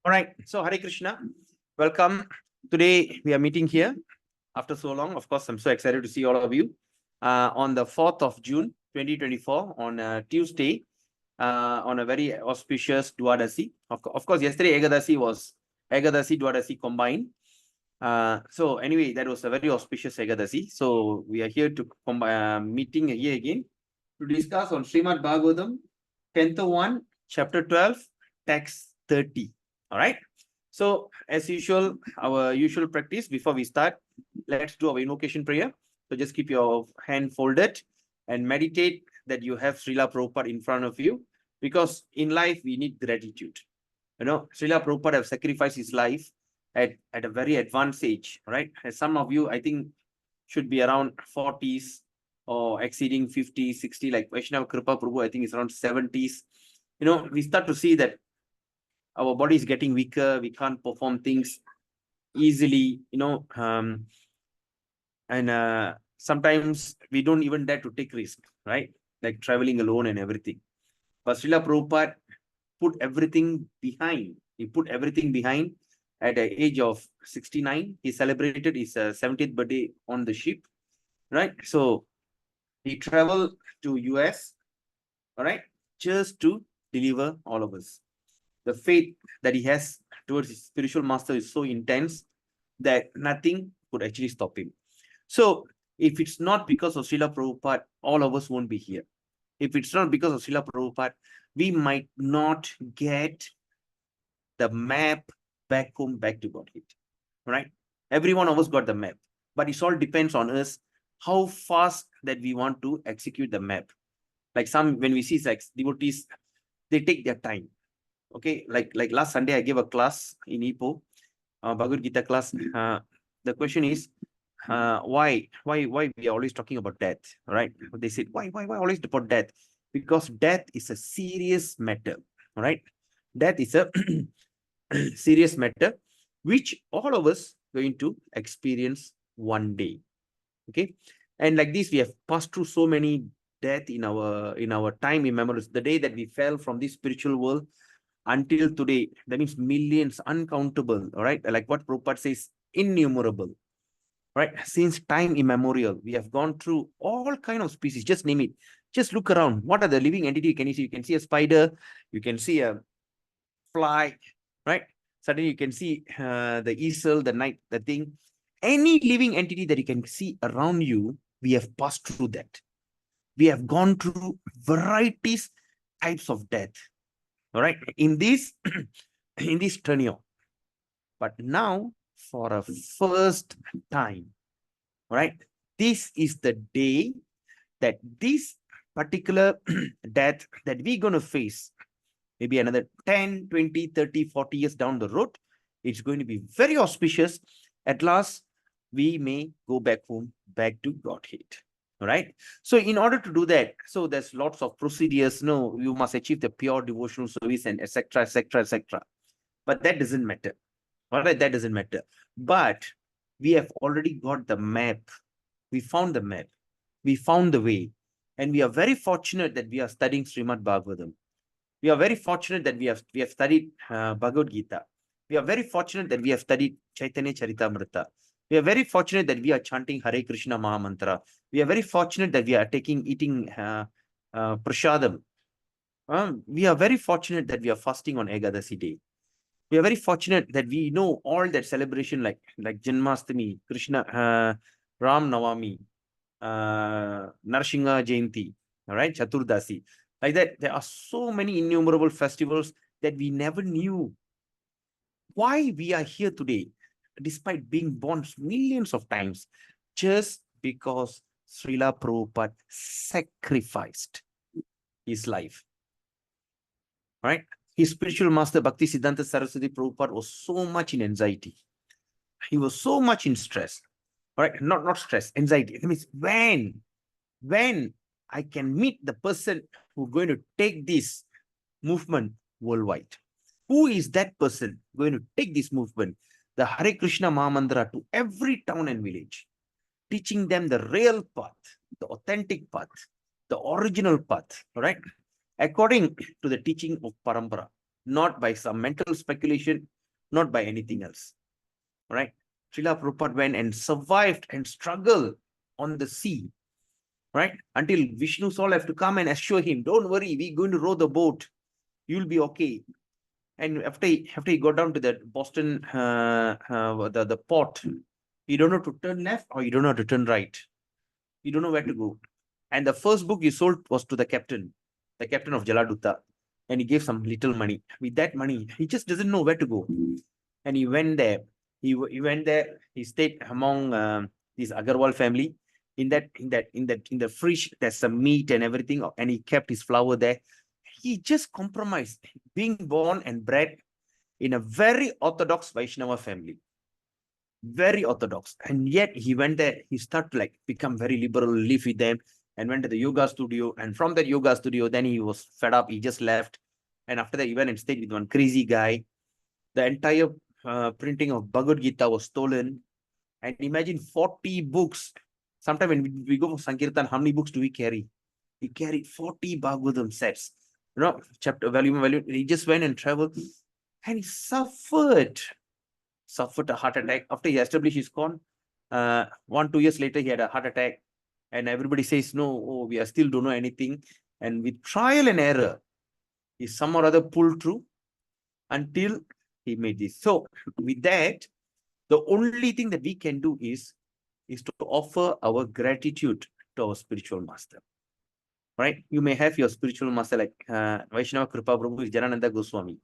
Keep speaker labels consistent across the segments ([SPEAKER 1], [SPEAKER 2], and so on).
[SPEAKER 1] All right. So, Hare Krishna. Welcome. Today, we are meeting here after so long. Of course, I'm so excited to see all of you on the 4th of June, 2024, on Tuesday, on a very auspicious Dwadasi. Of course, yesterday, Ekadasi was Ekadasi, Dwadasi combined. So, anyway, that was a very auspicious Ekadasi. So, we are here to meeting here again to discuss on Srimad Bhagavatam, 10th 1, chapter 12, text 30. All right. So, as usual, our usual practice before we start, let's do our invocation prayer. So, just keep your hand folded and meditate that you have Srila Prabhupada in front of you, because in life we need gratitude. You know, Srila Prabhupada have sacrificed his life at a very advanced age, right? As some of you, I think, should be around 40s or exceeding 50, 60, like Vaishnava Kripa Prabhu, I think it's around 70s. You know, we start to see that our body is getting weaker. We can't perform things easily, you know, and sometimes we don't even dare to take risk, right? Like traveling alone and everything. But Srila Prabhupada put everything behind. He put everything behind at the age of 69. He celebrated his 70th birthday on the ship, right? So he traveled to US, all right, just to deliver all of us. The faith that he has towards his spiritual master is so intense that nothing could actually stop him. So if it's not because of Srila Prabhupada, all of us won't be here. If it's not because of Srila Prabhupada, we might not get the map back home, back to Godhead, right? Every one of us got the map, but it all depends on us how fast that we want to execute the map. Like when we see like devotees, they take their time. Okay, like last Sunday, I gave a class in Ipoh, Bhagavad Gita class. The question is, why we are always talking about death, right? They said, why always about death? Because death is a serious matter, right? Death is a serious matter, which all of us going to experience one day. Okay, and like this, we have passed through so many death in our time in memories. The day that we fell from this spiritual world until today, that means millions, uncountable, all right? Like what Prabhupada says, innumerable, right? Since time immemorial, we have gone through all kind of species. Just name it. Just look around. What are the living entity can you see? You can see a spider, you can see a fly, right? Suddenly you can see the easel, the thing. Any living entity that you can see around you, we have passed through that. We have gone through varieties, types of death. All right, in this in this tenure. But now, for a first time, all right, this is the day that this particular death that we're going to face, maybe another 10, 20, 30, 40 years down the road, it's going to be very auspicious. At last, we may go back home, back to Godhead. All right. So in order to do that, so there's lots of procedures. No, you must achieve the pure devotional service and etc., etc., etc. But that doesn't matter. All right, that doesn't matter. But we have already got the map. We found the map. We found the way. And we are very fortunate that we are studying Srimad Bhagavatam. We are very fortunate that we have studied Bhagavad Gita. We are very fortunate that we have studied Chaitanya Charitamrita. We are very fortunate that we are chanting Hare Krishna Maha Mantra. We are very fortunate that we are eating prasadam. We are very fortunate that we are fasting on Ekadasi day. We are very fortunate that we know all that celebration like Janmashtami, Krishna, Ram Navami, Narasingha Jayanti, all right, Chaturdasi. Like that, there are so many innumerable festivals that we never knew. Why we are here today, despite being born millions of times, just because Srila Prabhupada sacrificed his life. Right? His spiritual master, Bhakti Siddhanta Saraswati Prabhupada, was so much in anxiety. He was so much in stress. Right? Not stress, anxiety. That means when I can meet the person who's going to take this movement worldwide. Who is that person going to take this movement, the Hare Krishna Maha Mantra, to every town and village, teaching them the real path, the authentic path, the original path, right? According to the teaching of Parampara, not by some mental speculation, not by anything else. Right? Srila Prabhupada went and survived and struggled on the sea, right? Until Vishnu soul have to come and assure him, don't worry, we're going to row the boat. You'll be okay. And after he got down to that Boston, the port, you don't know to turn left or you don't know to turn right. You don't know where to go. And the first book he sold was to the captain of Jaladutta. And he gave some little money. With that money, he just doesn't know where to go. And he went there. He went there. He stayed among this Agarwal family. In the fridge, there's some meat and everything. And he kept his flour there. He just compromised, being born and bred in a very orthodox Vaishnava family. Very orthodox. And yet he went there, he started to become very liberal, live with them, and went to the yoga studio. And from that yoga studio, then he was fed up, he just left. And after that, he went and stayed with one crazy guy. The entire printing of Bhagavad Gita was stolen. And imagine 40 books. Sometimes when we go for Sankirtan, how many books do we carry? He carried 40 Bhagavatam sets. Chapter, volume. He just went and traveled. And he suffered a heart attack. After he established his con, 1-2 years later, he had a heart attack. And everybody says, no, we still don't know anything. And with trial and error, he some or other pulled through until he made this. So with that, the only thing that we can do is to offer our gratitude to our spiritual master. Right? You may have your spiritual master like Vaishnava Kripa Prabhu is Jagannatha Goswami.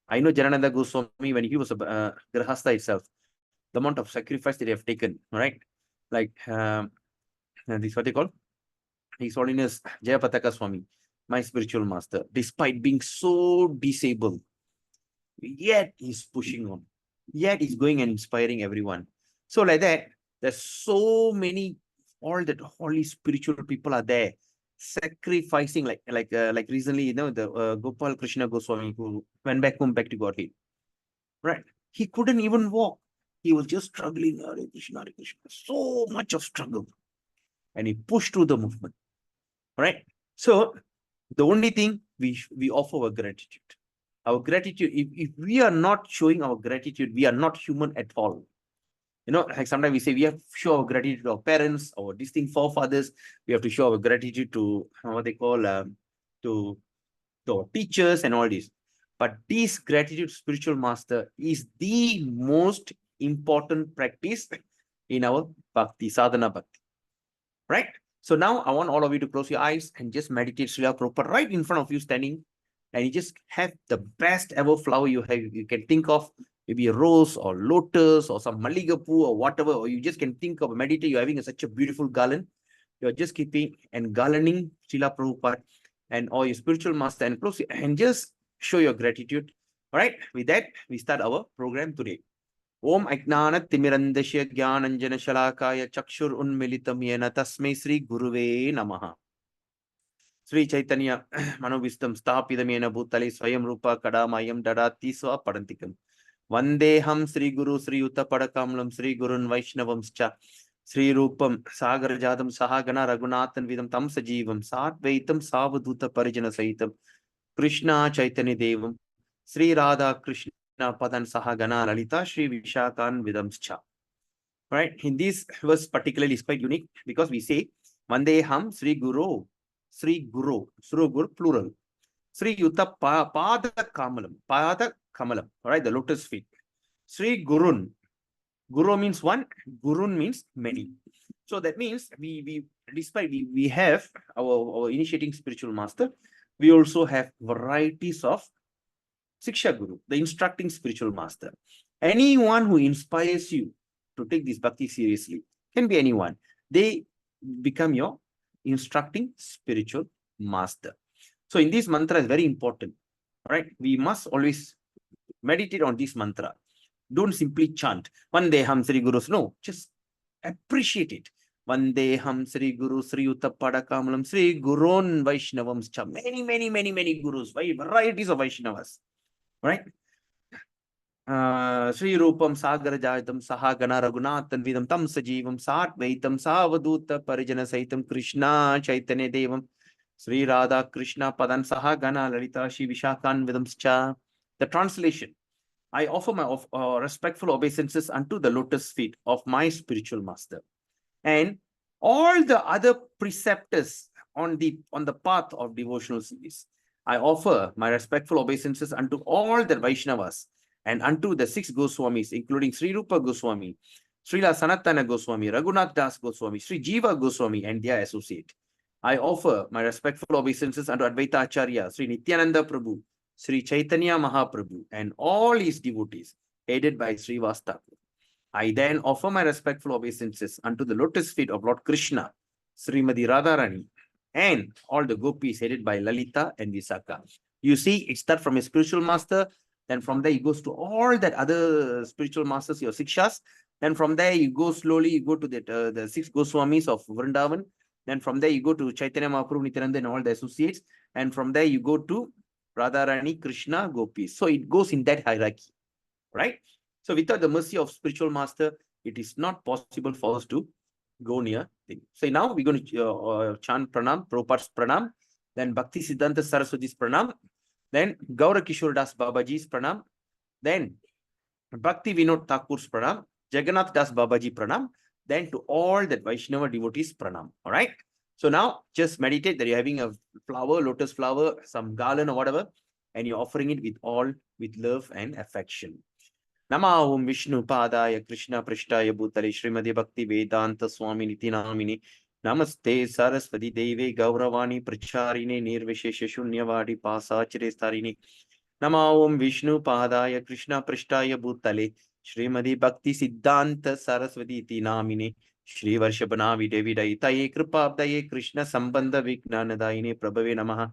[SPEAKER 1] I know Jagannatha Goswami, when he was a Grahastha itself, the amount of sacrifice that they have taken, right? Like this, what they call? His Holiness Jayapataka Swami, my spiritual master, despite being so disabled, yet he's pushing on, yet he's going and inspiring everyone. So like that, there's so many, all that holy spiritual people are there, sacrificing, like recently, the Gopal Krishna Goswami, who went back home, back to Godhead, right? He couldn't even walk. He was just struggling, Hare Krishna, so much of struggle. And he pushed through the movement, right? So the only thing we offer our gratitude. Our gratitude, if we are not showing our gratitude, we are not human at all. Like sometimes we say we have to show our gratitude to our parents, our distinct forefathers. We have to show our gratitude to what they call to our teachers and all this. But this gratitude spiritual master is the most important practice in our bhakti, sadhana bhakti. Right? So now I want all of you to close your eyes and just meditate Srila Prabhupada right in front of you standing. And you just have the best ever flower you can think of. Maybe a rose or lotus or some maligapu or whatever, or you just can think of meditate. You're having such a beautiful garland. You're just keeping and garlanding Srila Prabhupada and all your spiritual master and close and just show your gratitude. All right. With that, we start our program today. Om Ajnana Timirandasya Gyananjana Shalakaya Chakshur Unmilitam Yena Tasmai Sri Guruve Namaha. Sri Chaitanya Manovistam Stapidamena Bhutale Swayam Rupa Kadamayam Dadati Swa Padantikam. Vandeham Sri Guru Sri Uta Padakamlam Sri Gurun Vaishnavamscha Sri Rupam Sagar Jadam Sahagana Raghunathan Vidam Tam Sajivam Satvaitam Savaduta Parijana Saitam Krishna Chaitanya Devam Sri Radha Krishna Padan Sahagana Lalita Sri Vishakan Vidamscha. Right? In this verse particularly is quite unique because we say Vandeham Sri Guru plural. Sri Yuta Pada Kamalam, right? The lotus feet. Sri Gurun. Guru means one, Gurun means many. So that means despite we have our initiating spiritual master, we also have varieties of Siksha Guru, the instructing spiritual master. Anyone who inspires you to take this bhakti seriously, can be anyone. They become your instructing spiritual master. So in this mantra is very important. Right? We must always meditate on this mantra. Don't simply chant Vandeham Sri Gurus. No, just appreciate it. Vandeham Sri Guru Sri Uta Padakamalam Sri Gurun Vaishnavamscha. Many gurus, varieties of Vaishnavas. Right? Sri Rupam Sagar Jayatam Sahagana Raghunathan Vidam Tam Sajivam Satvaitam Savaduta Parijana Saitam Krishna Chaitanya Devam Sri Radha Krishna Padan Sahagana Lalita Shri Vishakan Vidamscha. The translation. I offer my respectful obeisances unto the lotus feet of my spiritual master. And all the other preceptors on the path of devotional service. I offer my respectful obeisances unto all the Vaishnavas and unto the 6 Goswamis, including Sri Rupa Goswami, Srila Sanatana Goswami, Raghunath Das Goswami, Sri Jiva Goswami, and their associate. I offer my respectful obeisances unto Advaita Acharya, Sri Nityananda Prabhu, Sri Chaitanya Mahaprabhu, and all his devotees, aided by Sri Vasta. I then offer my respectful obeisances unto the lotus feet of Lord Krishna, Srimadi Radharani, and all the gopis headed by Lalita and Visakha. You see, it starts from a spiritual master, then from there it goes to all that other spiritual masters, your Sikshas. Then from there you go slowly, you go to the 6 Goswamis of Vrindavan. Then from there you go to Chaitanya Mahaprabhu, Nityananda, and all the associates. And from there you go to Radharani, Krishna, gopis. So it goes in that hierarchy, right? So without the mercy of spiritual master, it is not possible for us to go near things. So now we're going to chant Pranam, Prabhupada's Pranam, then Bhakti Siddhanta Saraswati's Pranam, then Gaura Kishore Das Babaji's Pranam, then Bhakti Vinod Thakur's Pranam, Jagannatha Das Babaji Pranam, then to all that Vaishnava devotees Pranam. All right. So now just meditate that you're having a flower, lotus flower, some garland or whatever, and you're offering it with love and affection. Nama Om Vishnu Padaya Krishna Prishtaya Bhutale Srimadi Bhakti Vedanta Swami Niti Namini Namaste Saraswati Deve Gauravani Pracharine Nirvishesha Shunyavadi Pasachare Starini Nama Om Vishnu Padaya Krishna Prishtaya Bhutale Srimadi Bhakti Siddhanta Saraswati Iti Namine Shri Varshabhanavi Devi Daitaye Kripabdaye Krishna Sambandha Vijnanadaine Prabhave Namaha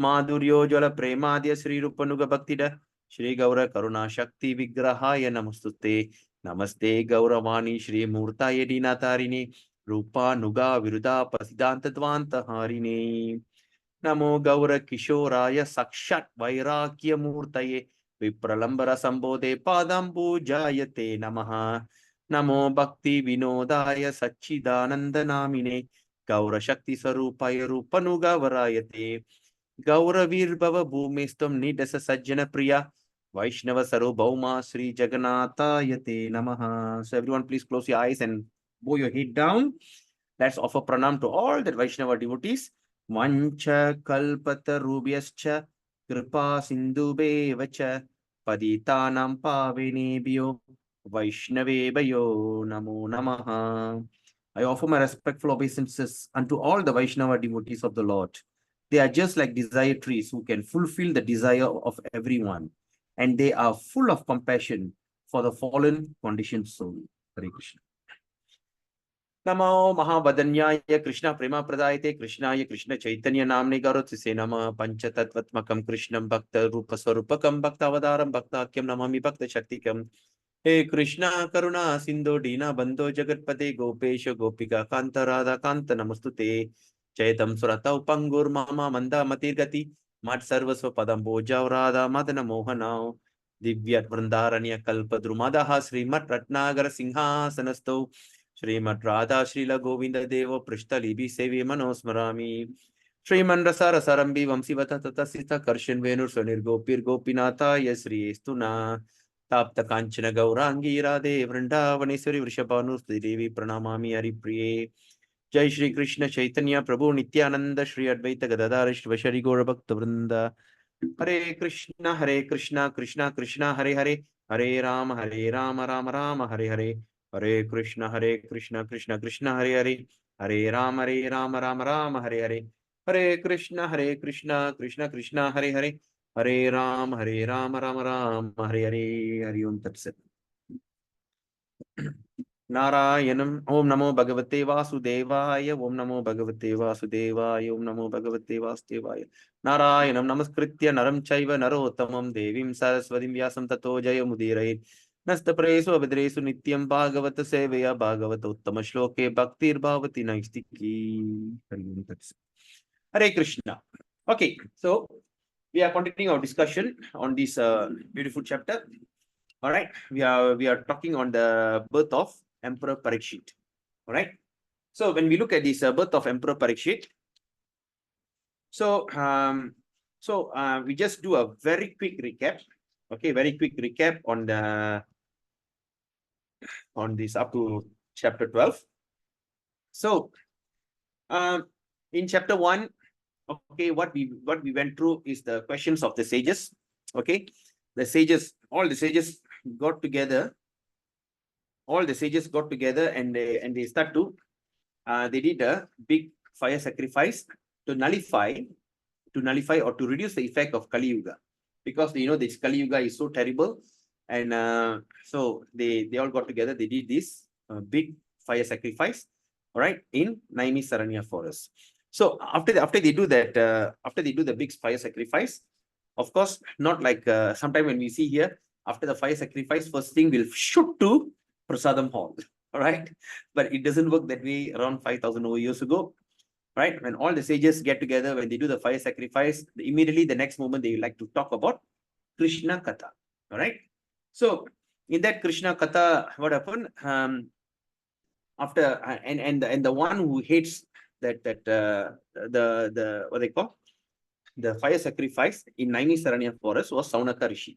[SPEAKER 1] Madhuryo Jala Premadya Sri Rupanuga Bhaktida Shri Gaura Karuna Shakti Vigrahaya Namastute Namaste Gauravani Shri Murtaye Dinatarini Rupa Nuga Viruda Pasidanta Dvanta Harine Namo Gaura Kishoraya Sakshat Vairagya Murtaye Vipralambara Sambode Padambu Jayate Namaha Namo Bhakti Vinodaya Sachidananda Namine Gaura Shakti Sarupaya Rupanuga Varayate Gauravir Bhava Bhumistam Nidasa Sajjana Priya Vaishnava Sarubhauma Sri Jagannatha Yate Namaha. So everyone please close your eyes and bow your head down. Let's offer pranam to all the Vaishnava devotees. Vancha kalpata rubhyascha kripa sindube vacha paditanam pavinebhyo Vaishnavebhyo namo namaha. I offer my respectful obeisances unto all the Vaishnava devotees of the Lord. They are just like desire trees who can fulfill the desire of everyone. And they are full of compassion for the fallen conditioned soul. Hare Krishna. Namo Mahavadanyaya Krishna Prema Pradayate Krishnaya Krishna Chaitanya Namne Garotsise Nama Panchatattvatmakam Krishnam Bhakta Rupa Swarupakam Bhakta Avadaram Bhaktakyam Namami Bhakta Shaktikam. Hey Krishna Karuna Sindhu Dina Bandho Jagatpate Gopesha Gopika Kanta Radha Kanta Namastute Chaitam Surata Upangur Mama Manda Matirgati Mat Sarvasva Padam Boja Radha Madana Mohanao Divyat Vrindaranya Kalpadrumadaha Srimat Ratnagara Singhasanastau Srimat Radha Srila Govinda Deva Prishtalibi Sevi Manosmarami Sriman Rasa Rasarambi Vamsivata Tatasita Karshan Venur Sonir Gopir Gopinata Yasri Estuna Tapta Kanchana Gaurangi Radhe Vrindavaneshwari Vrishabhanusti Devi Pranamami Haripriye Jai Shri Krishna Chaitanya Prabhu Nityananda Shri Advaita Gadadhara Shri Gaura Bhakta Vrinda Hare Krishna Krishna Krishna Hare Hare Hare Rama Rama Rama Hare Hare Hare Krishna Krishna Krishna Hare Hare Hare Rama Rama Rama Hare Hare Hare Krishna Krishna Krishna Hare Hare Hare Rama Rama Rama Hare Hare Hari Om Tat Sat. Narayanam Om Namo Bhagavate Vasudevaya Om Namo Bhagavate Vasudevaya Om Namo Bhagavate Vasudevaya Narayanam Namaskritya Naram Chaiva Narottamam Devim Saraswatim Vyasam Tato Jayamudirayet Nastapresu Abhadresu Nityam Bhagavata Sevaya Bhagavata Uttama Shloke Bhaktir Bhavati Naistiki. Hare Krishna. Okay, so we are continuing our discussion on this beautiful chapter. All right, we are talking on the birth of Emperor Parikshit. All right, so when we look at this birth of Emperor Parikshit, so we just do a very quick recap. Okay, very quick recap on this up to chapter 12. So, in chapter 1, okay, what we went through is the questions of the sages. Okay, the sages, all the sages got together. All the sages got together and they start to they did a big fire sacrifice to nullify or to reduce the effect of Kali Yuga, because this Kali Yuga is so terrible, and so they all got together. They did this big fire sacrifice, all right, in Naimi Saranya forest. So after they do that, after they do the big fire sacrifice, of course, not like sometime when we see here, after the fire sacrifice, first thing we'll shoot to Prasadam Hall, all right, but it doesn't work that way around 5,000 over years ago. Right, when all the sages get together, when they do the fire sacrifice, immediately the next moment they like to talk about Krishna Katha. All right. So in that Krishna Katha, what happened? After and the one who hates that the what they call the fire sacrifice in Naini Saranya forest was Saunaka Rishi.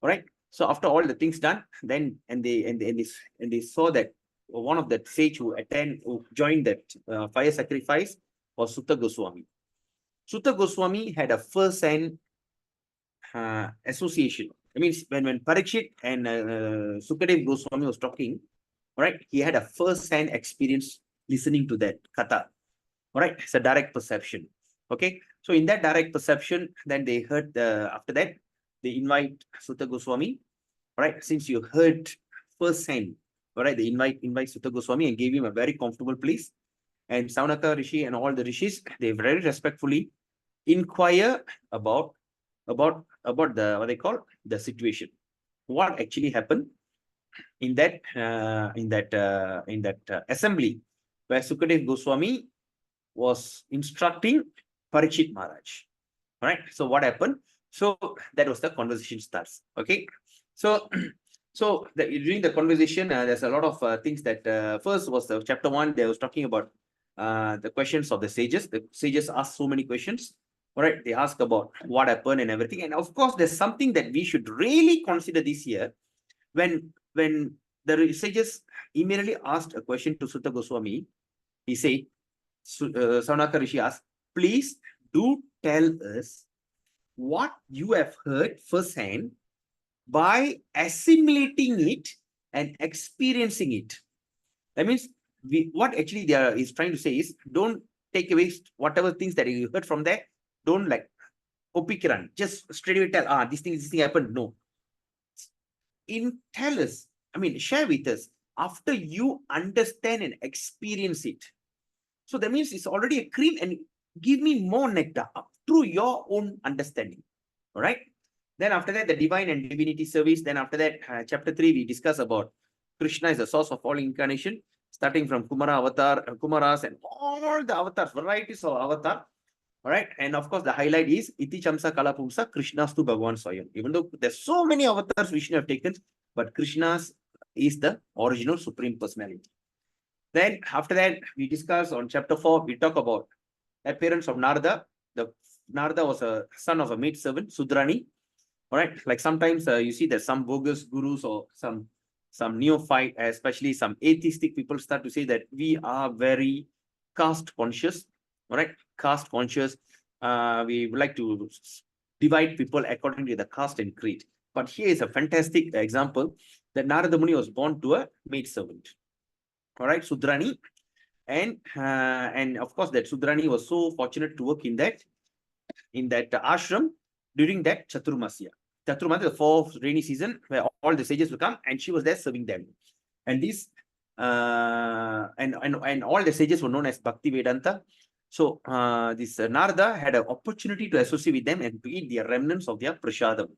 [SPEAKER 1] All right. So after all the things done, then they saw that one of the sage who joined that fire sacrifice was Sutta Goswami. Sutta Goswami had a first-hand association. I mean, when Parikshit and Sukadev Goswami was talking, right, he had a first-hand experience listening to that katha. All right, it's a direct perception. Okay, so in that direct perception, then they heard after that they invite Sutta Goswami. All right, since you heard first-hand, all right, they invite Sutta Goswami and gave him a very comfortable place. And Saunaka Rishi and all the rishis, they very respectfully inquire about the what they call the situation, what actually happened in that assembly where Sukadev Goswami was instructing Parikshit Maharaj. All right. So what happened? So that was the conversation starts. Okay. So during the conversation, there's a lot of things that first was the chapter 1. They was talking about the questions of the sages. The sages asked so many questions. All right, they ask about what happened and everything. And of course, there's something that we should really consider this year. When the sages immediately asked a question to Sutta Goswami, he said, Saunaka Rishi asked, please do tell us what you have heard firsthand by assimilating it and experiencing it. That means what actually is trying to say is, don't take away whatever things that you heard from there. Don't like opikiran, just straight away tell, this thing happened. No. Tell us, I mean, share with us after you understand and experience it. So that means it's already a cream, and give me more nectar through your own understanding. All right. Then after that, the divine and divinity service. Then after that, chapter 3, we discuss about Krishna is the source of all incarnation, starting from Kumara avatar, Kumaras, and all the avatars, varieties of avatar. All right. And of course, the highlight is Iti Chamsa Kalapumsa, Krishna's to Bhagavan Swayam. Even though there's so many avatars Vishnu have taken, but Krishna's is the original supreme personality. Then after that, we discuss on chapter 4, we talk about appearance of Narada. Narada was a son of a maid servant, Sudrani. All right. Like sometimes you see that some bogus gurus or some neophyte, especially some atheistic people, start to say that we are very caste conscious. All right. Caste conscious. We would like to divide people according to the caste and creed. But here is a fantastic example that Narada Muni was born to a maid servant. All right, Sudrani. And of course, that Sudrani was so fortunate to work in that ashram during that Chaturmasya. Chaturmasya, the 4th rainy season, where all the sages will come, and she was there serving them. And this and all the sages were known as Bhakti Vedanta. So this Narada had an opportunity to associate with them and to eat the remnants of their prasadam.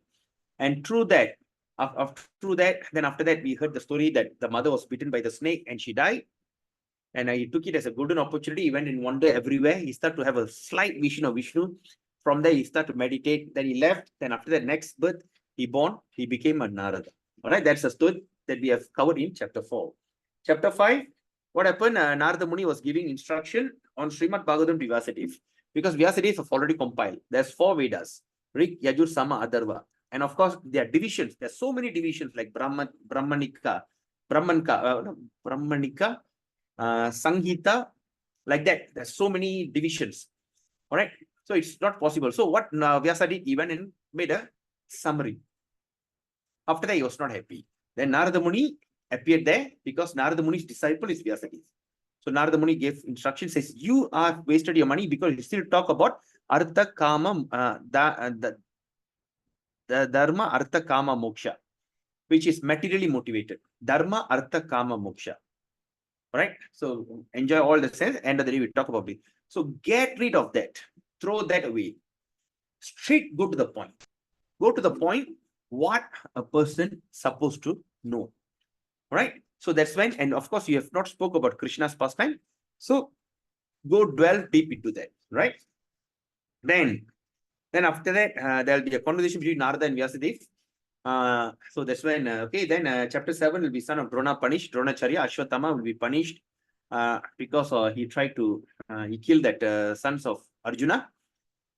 [SPEAKER 1] And through that, then after that, we heard the story that the mother was bitten by the snake and she died. And he took it as a golden opportunity. He went and wandered everywhere. He started to have a slight vision of Vishnu. From there, he started to meditate. Then he left. Then after that, next birth, he became a Narada. All right, that's a story that we have covered in chapter 4. Chapter 5, what happened? Narada Muni was giving instruction on Srimad Bhagavatam to Vyasadeva, because Vyasadeva have already compiled. There's 4 Vedas: Rig, Yajur, Sama, Atharva. And of course, there are divisions. There are so many divisions like Brahmanika, Brahmanika, Sanghita, like that. There's so many divisions. All right. So it's not possible. So what Vyasa did, even and made a summary. After that, he was not happy. Then Narada Muni appeared there because Narada Muni's disciple is Vyasadi. So Narada Muni gave instruction, says, you are wasted your money because you still talk about Artha Kama, the Dharma, Artha Kama, Moksha, which is materially motivated. Dharma, Artha Kama, Moksha. Right? So enjoy all the sense. End of the day, we talk about it. So get rid of that. Throw that away. Straight go to the point. Go to the point what a person supposed to know. Right? So that's when, and of course, you have not spoke about Krishna's pastime. So go dwell deep into that. Right? Then after that, there'll be a conversation between Narada and Vyasadeva. So that's when, okay, then chapter 7 will be son of Drona punished. Dronacharya, Ashwatthama will be punished because he tried to, he killed that sons of Arjuna.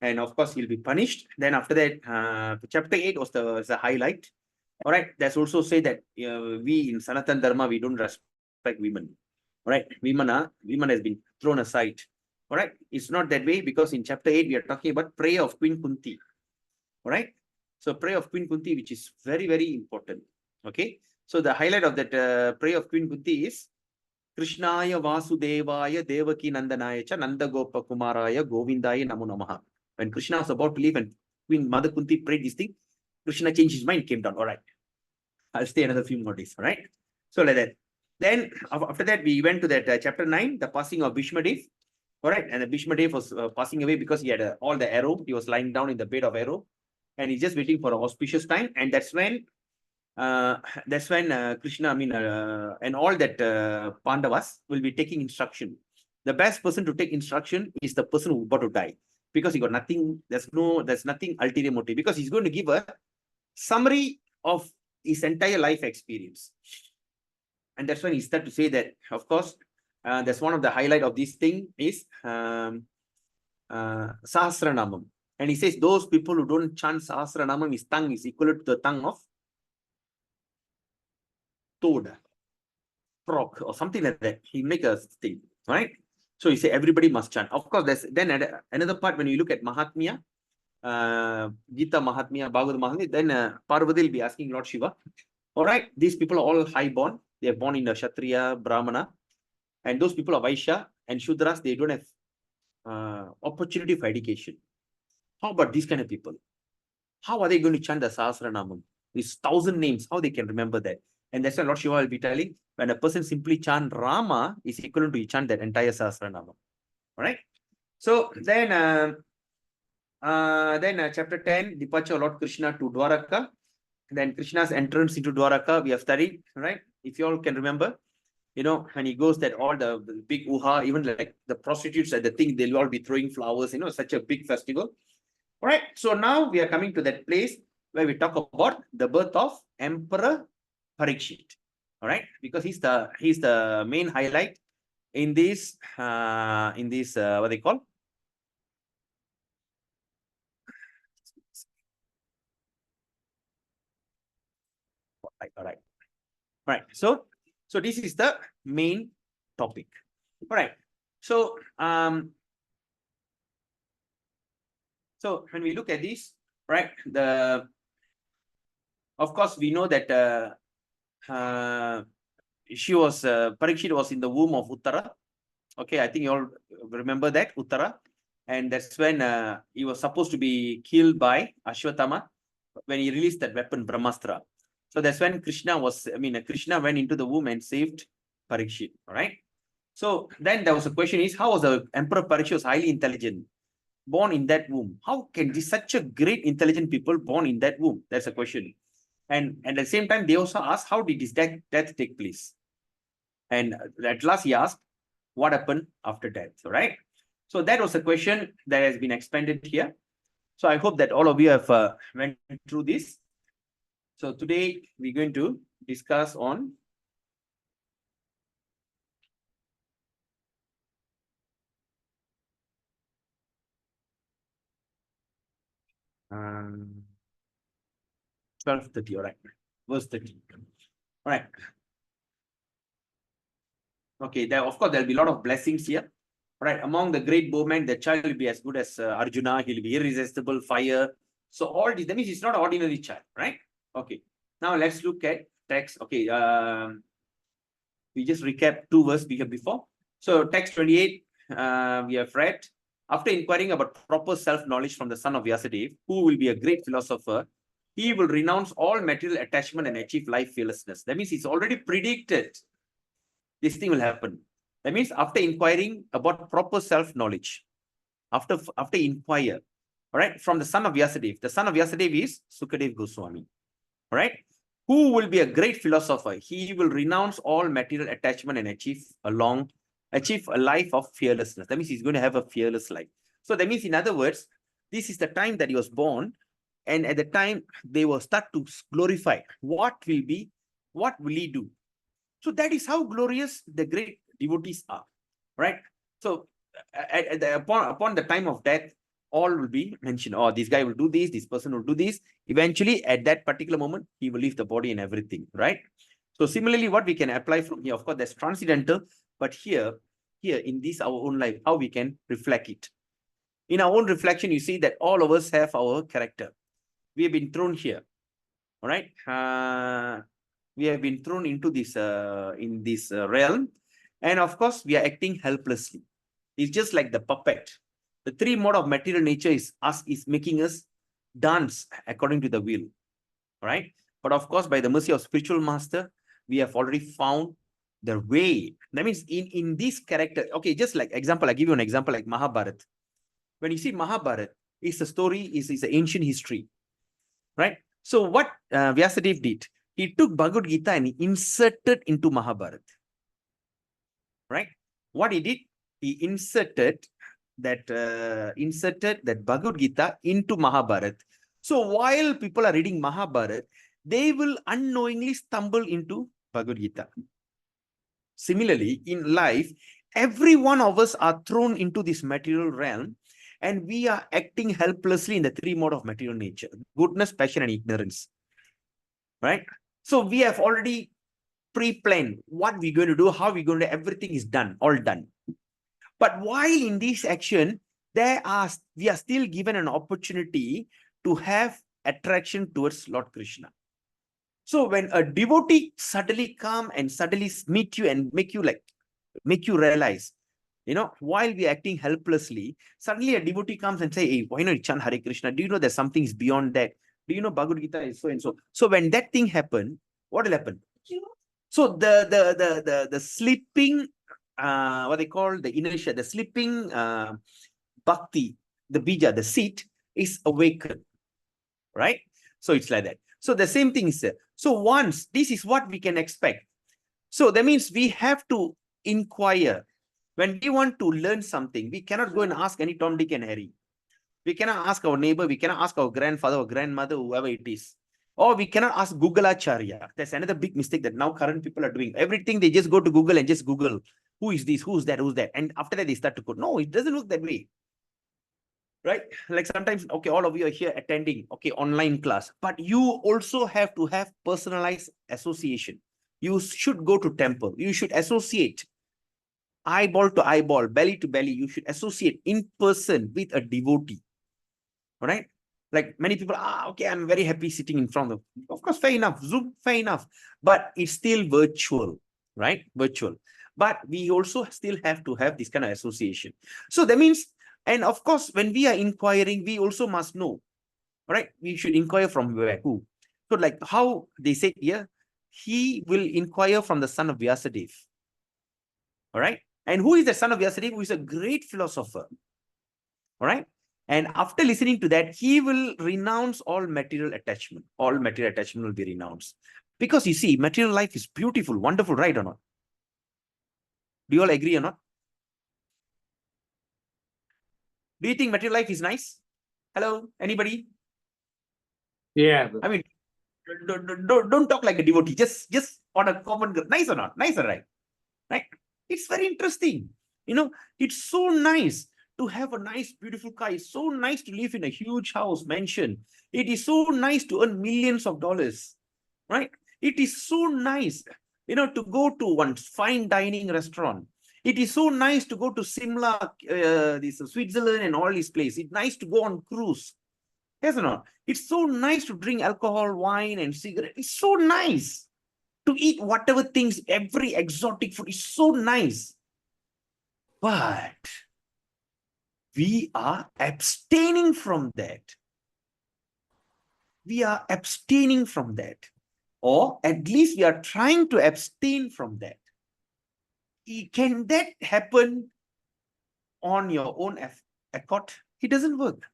[SPEAKER 1] And of course, he'll be punished. Then after that, chapter 8 was the highlight. All right. That's also say that we in Sanatan Dharma, we don't respect women. All right. Women has been thrown aside. All right. It's not that way because in chapter 8, we are talking about prayer of Queen Kunti. All right. So prayer of Queen Kunti, which is very, very important. Okay. So the highlight of that prayer of Queen Kunti is Krishnaya Vasudevaya Devaki Nandanaya Cha Nanda Gopa Kumaraya Govindaya Namo Namaha. When Krishna was about to leave and Queen Mother Kunti prayed this thing, Krishna changed his mind, came down. All right. I'll stay another few more days. All right. So like that. Then after that, we went to that chapter 9, the passing of Bhishmadev. All right. And the Bhishmadev was passing away because he had all the arrow. He was lying down in the bed of arrow. And he's just waiting for an auspicious time. And that's when Krishna, and all that Pandavas will be taking instruction. The best person to take instruction is the person who's about to die because he got nothing. There's nothing ulterior motive because he's going to give a summary of his entire life experience. And that's when he started to say that, of course, that's one of the highlight of this thing is Sahasranamam. And he says those people who don't chant Sahasranamam, his tongue is equal to the tongue of toad, frog, or something like that. He make a thing, right? So he say everybody must chant. Of course, there's then another part when you look at Mahatmya, Gita Mahatmya, Bhagavad Mahatmya, then Parvati will be asking Lord Shiva, all right, these people are all high born. They are born in the Kshatriya, Brahmana, and those people are Vaishya and Shudras, they don't have opportunity for education. How about these kind of people? How are they going to chant the Sahasranamam? These 1,000 names, how they can remember that? And that's why Lord Shiva will be telling, when a person simply chant Rama is equivalent to chant that entire Sahasranamam. All right. So then chapter 10, departure of Lord Krishna to Dwaraka. Then Krishna's entrance into Dwaraka, we have studied, right? If you all can remember, and he goes that all the big uha, even like the prostitutes at the thing, they'll all be throwing flowers, such a big festival. All right. So now we are coming to that place where we talk about the birth of Emperor Parikshit. All right. Because he's the main highlight in this, what they call? All right. All right. So this is the main topic. All right. So, so when we look at this, right, of course, we know that Parikshit was in the womb of Uttara. Okay, I think you all remember that, Uttara. And that's when he was supposed to be killed by Ashwatthama when he released that weapon, Brahmastra. So that's when Krishna went into the womb and saved Parikshit. All right. So then there was a question is, how was the Emperor Parikshit was highly intelligent, born in that womb? How can this such a great intelligent people born in that womb? That's a question. And at the same time, they also asked, how did his death take place? And at last he asked, what happened after death? All right. So that was a question that has been expanded here. So I hope that all of you have went through this. So today we're going to discuss on 12:30, all right. Verse 30. All right. Okay, there, of course, there'll be a lot of blessings here. All right, among the great bowmen, the child will be as good as Arjuna. He'll be irresistible, fire. So all this, that means he's not an ordinary child, right? Okay. Now let's look at text. Okay, we just recap 2 verses we have before. So text 28, we have read. After inquiring about proper self-knowledge from the son of Vyasadeva, who will be a great philosopher, he will renounce all material attachment and achieve life fearlessness. That means he's already predicted this thing will happen. That means after inquiring about proper self-knowledge, after inquire, all right, from the son of Vyasadeva. The son of Vyasadeva is Sukadev Goswami, all right, who will be a great philosopher. He will renounce all material attachment and achieve a life of fearlessness. That means he's going to have a fearless life. So that means, in other words, this is the time that he was born, and at the time they will start to glorify. What will he do? So that is how glorious the great devotees are, right? So upon the time of death, all will be mentioned. Oh, this guy will do this, this person will do this. Eventually, at that particular moment, he will leave the body and everything, right? So similarly, what we can apply from here, of course, that's transcendental, but here in this our own life, how we can reflect it. In our own reflection, you see that all of us have our character. We have been thrown here, all right? We have been thrown into this in this realm, and of course, we are acting helplessly. It's just like the puppet. The 3 mode of material nature is making us dance according to the will, right? But of course, by the mercy of spiritual master, we have already found the way. That means in this character, okay, just like example, I give you an example like Mahabharata. When you see Mahabharata, it's a story, is an ancient history, right? So what Vyasadeva did, he took Bhagavad Gita and he inserted into Mahabharata, right? What he did, he inserted that Bhagavad Gita into Mahabharata. So while people are reading Mahabharata, they will unknowingly stumble into Bhagavad Gita. Similarly, in life, every one of us are thrown into this material realm, and we are acting helplessly in the 3 mode of material nature: goodness, passion, and ignorance, right? So we have already pre-planned what we're going to do, how we're going to do, everything is done, all done. But while in this action, we are still given an opportunity to have attraction towards Lord Krishna. So when a devotee suddenly come and suddenly meet you and make you realize, while we are acting helplessly, suddenly a devotee comes and say, hey, why not chant Hare Krishna? Do you know there's something is beyond that? Do you know Bhagavad Gita is so and so? So when that thing happen, what will happen? So the sleeping, what they call the inertia, the sleeping bhakti, the bija, the seed is awakened, right? So it's like that. So the same thing is there. So once, this is what we can expect. So that means we have to inquire. When we want to learn something, we cannot go and ask any Tom, Dick, and Harry. We cannot ask our neighbor. We cannot ask our grandfather or grandmother, whoever it is. Or we cannot ask Google Acharya. That's another big mistake that now current people are doing. Everything, they just go to Google and just Google, who is this, who's that, who's that. And after that, they start to quote. No, it doesn't work that way. Right? Like sometimes, okay, all of you are here attending, okay, online class. But you also have to have personalized association. You should go to temple. You should associate eyeball to eyeball, belly to belly. You should associate in person with a devotee. All right? Like many people, okay, I'm very happy sitting in front of course, fair enough. Zoom, fair enough. But it's still virtual, right? Virtual. But we also still have to have this kind of association. So that means, and of course, when we are inquiring, we also must know, right? We should inquire from where, who. So like how they say here, he will inquire from the son of Vyasadeva. All right? And who is the son of Vyasadeva? Who is a great philosopher. All right? And after listening to that, he will renounce all material attachment. All material attachment will be renounced. Because you see, material life is beautiful, wonderful, right or not? Do you all agree or not? Do you think material life is nice? Hello, anybody?
[SPEAKER 2] Yeah.
[SPEAKER 1] I mean, don't talk like a devotee. Just on a common, nice or not? Nice or right? Right? It's very interesting. It's so nice to have a nice, beautiful car. It's so nice to live in a huge house, mansion. It is so nice to earn millions of dollars, right? It is so nice, to go to one fine dining restaurant. It is so nice to go to Simla, this Switzerland and all these places. It's nice to go on cruise. Yes or not? It's so nice to drink alcohol, wine, and cigarette. It's so nice to eat whatever things, every exotic food is so nice. But we are abstaining from that. We are abstaining from that. Or at least we are trying to abstain from that. Can that happen on your own accord? It doesn't work.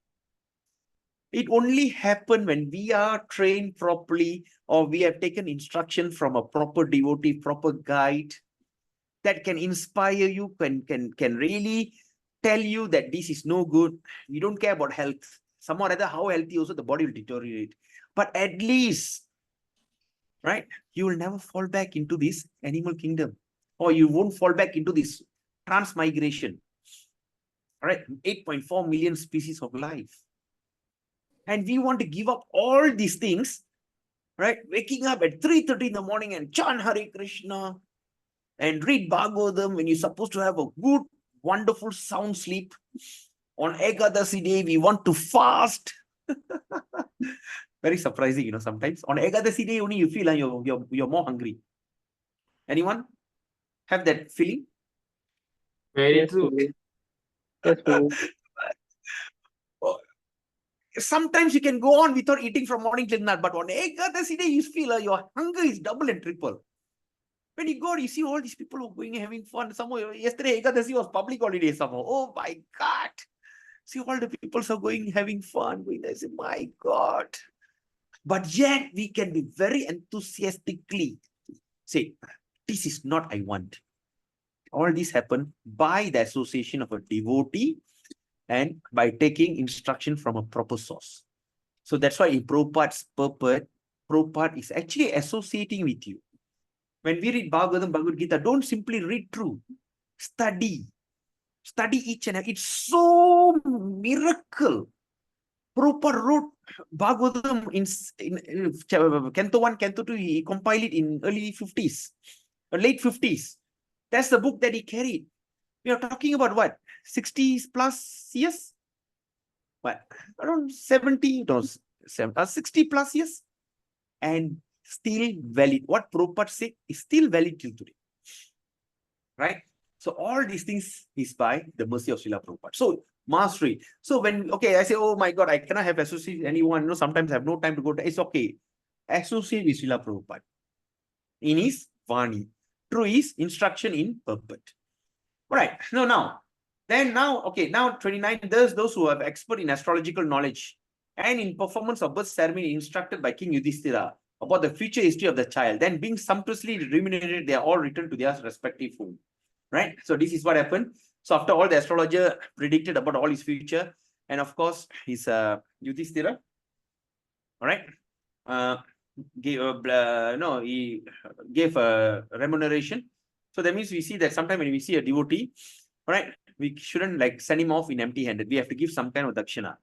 [SPEAKER 1] It only happens when we are trained properly, or we have taken instruction from a proper devotee, proper guide that can inspire you, can really tell you that this is no good. We don't care about health. Some or other, how healthy also the body will deteriorate. But at least, right, you will never fall back into this animal kingdom, or you won't fall back into this transmigration. All right, 8.4 million species of life. And we want to give up all these things, right? Waking up at 3:30 in the morning and chant Hare Krishna and read Bhagavatam when you're supposed to have a good, wonderful, sound sleep. On Ekadasi day, we want to fast. Very surprising, sometimes. On Ekadasi day, only you feel like you're more hungry. Anyone have that feeling?
[SPEAKER 2] Very
[SPEAKER 3] Yes,
[SPEAKER 2] true.
[SPEAKER 3] Prabhu. Yes, Prabhu.
[SPEAKER 1] Sometimes you can go on without eating from morning till night, but on Ekadasi day, you feel your hunger is double and triple. When you go, you see all these people who are going and having fun. Yesterday, Ekadasi was public holiday somehow. Oh my God. See all the people are going, having fun. I say, my God. But yet, we can be very enthusiastically say, this is not I want. All this happened by the association of a devotee and by taking instruction from a proper source. So that's why in Prabhupada's purpose, Prabhupada is actually associating with you. When we read Bhagavatam, Bhagavad Gita, don't simply read through. Study. Study each and every. It's so miracle. Prabhupada wrote Bhagavatam in Canto 1, Canto 2. He compiled it in early 50s, or late 50s. That's the book that he carried. We are talking about what? 60 plus years? What? Around 70, no, 60 plus years? And still valid. What Prabhupada said is still valid till today. Right? So all these things is by the mercy of Srila Prabhupada. So mastery. So when, I say, oh my God, I cannot have associate with anyone. Sometimes I have no time to go to, it's okay. Associate with Srila Prabhupada in his Vani, through his instruction in purport. Right. Now 29, there's those who have expert in astrological knowledge and in performance of birth ceremony instructed by King Yudhishthira about the future history of the child. Then being sumptuously remunerated, they are all returned to their respective home. Right. So this is what happened. So after all, the astrologer predicted about all his future. And of course, his Yudhishthira, all right, he gave a remuneration. So that means we see that sometimes when we see a devotee, all right, we shouldn't send him off in empty-handed. We have to give some kind of dakshina.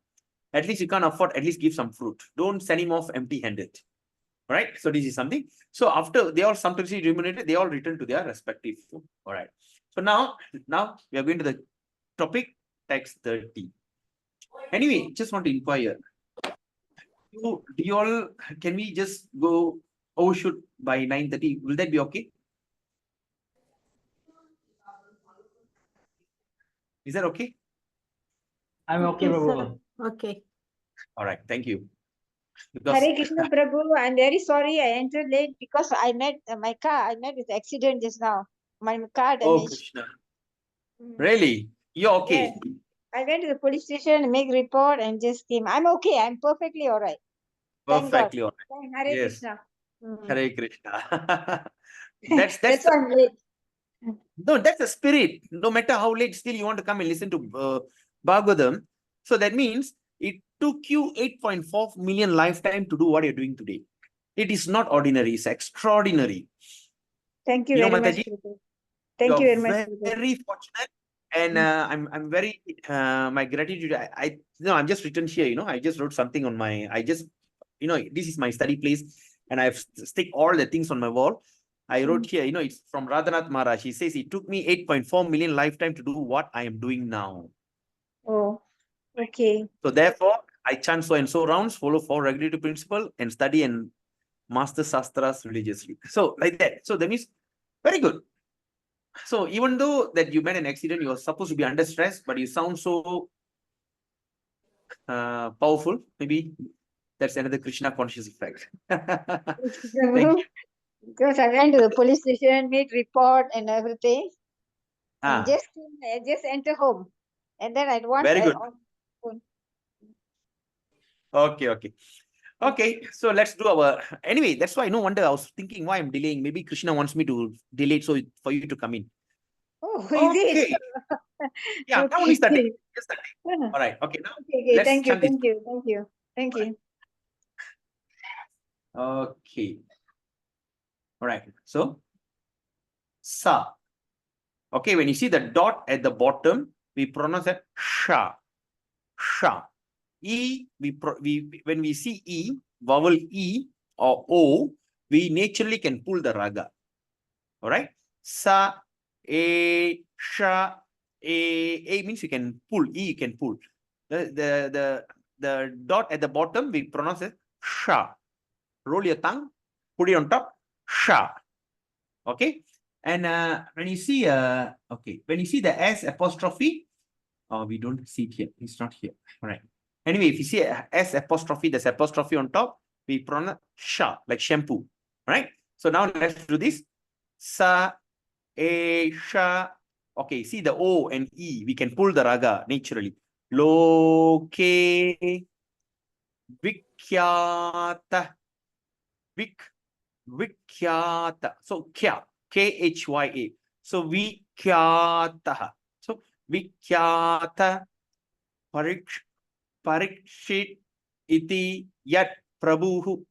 [SPEAKER 1] At least you can't afford, at least give some fruit. Don't send him off empty-handed. All right. So this is something. So after they all sometimes remunerated, they all return to their respective home. All right. So now we are going to the topic, text 30. Anyway, just want to inquire. Do you all, can we just go overshoot by 9:30? Will that be okay? Is that okay?
[SPEAKER 3] I'm okay, Prabhu.
[SPEAKER 4] Okay.
[SPEAKER 1] All right. Thank you. Because,
[SPEAKER 4] Hare Krishna Prabhu, I'm very sorry I entered late because I met with accident just now. My car
[SPEAKER 1] oh,
[SPEAKER 4] damaged.
[SPEAKER 1] Krishna.
[SPEAKER 4] Mm.
[SPEAKER 1] Really? You're okay?
[SPEAKER 4] Yes. I went to the police station, make report and just came. I'm okay. I'm perfectly all right. Thank God.
[SPEAKER 1] Perfectly all right.
[SPEAKER 4] Thank Hare
[SPEAKER 1] Yes.
[SPEAKER 4] Krishna. Mm.
[SPEAKER 1] Hare Krishna. that's
[SPEAKER 4] That's why I'm late.
[SPEAKER 1] No, that's the spirit. No matter how late, still you want to come and listen to Bhagavatam. So that means it took you 8.4 million lifetime to do what you're doing today. It is not ordinary. It's extraordinary.
[SPEAKER 4] Thank you
[SPEAKER 1] You know,
[SPEAKER 4] very much,
[SPEAKER 1] Mataji,
[SPEAKER 4] Prabhu. Thank you very much, Prabhu.
[SPEAKER 1] very fortunate And I'm very my gratitude. I'm just written here. I just wrote something on my. This is my study place, and I've stick all the things on my wall. I wrote here. It's from Radhanath Maharaj. He says it took me 8.4 million lifetime to do what I am doing now.
[SPEAKER 4] Oh, okay.
[SPEAKER 1] So therefore, I chant so and so rounds, follow 4 regulative principle, and study and master sastras religiously. So like that. So that means very good. So even though that you met an accident, you are supposed to be under stress, but you sound so powerful. Maybe that's another Krishna conscious effect. Thank you.
[SPEAKER 4] Because I went to the police station, made report and everything, and
[SPEAKER 1] Ah,
[SPEAKER 4] I just enter home, and then I want
[SPEAKER 1] very good.
[SPEAKER 4] on-
[SPEAKER 1] Okay. So let's do our anyway. That's why no wonder I was thinking why I'm delaying. Maybe Krishna wants me to delay it so for you to come in.
[SPEAKER 4] Oh, is it?
[SPEAKER 1] Okay. Yeah, now only starting.
[SPEAKER 4] Okay.
[SPEAKER 1] Just starting. All right. Okay. Now
[SPEAKER 4] Okay,
[SPEAKER 1] let's
[SPEAKER 4] thank you,
[SPEAKER 1] chant this.
[SPEAKER 4] thank you.
[SPEAKER 1] Okay. All right. So sa. Okay. When you see the dot at the bottom, we pronounce it sha. Sha. E. When we see E, vowel E or O, we naturally can pull the raga. All right. Sa, a, sha, a means you can pull. E you can pull. The dot at the bottom we pronounce it sha. Roll your tongue, put it on top, sha. Okay. And when you see when you see the S apostrophe, we don't see it here. It's not here. All right. Anyway, if you see a S apostrophe, there's apostrophe on top, we pronounce sha, like shampoo. Right? So now let's do this. Sa, a, sha. Okay, see the O and E, we can pull the raga naturally. Loke, vikyata, vikyata. So kya, Khya. So vikyata. So vikyata, parikshit iti yat prabhu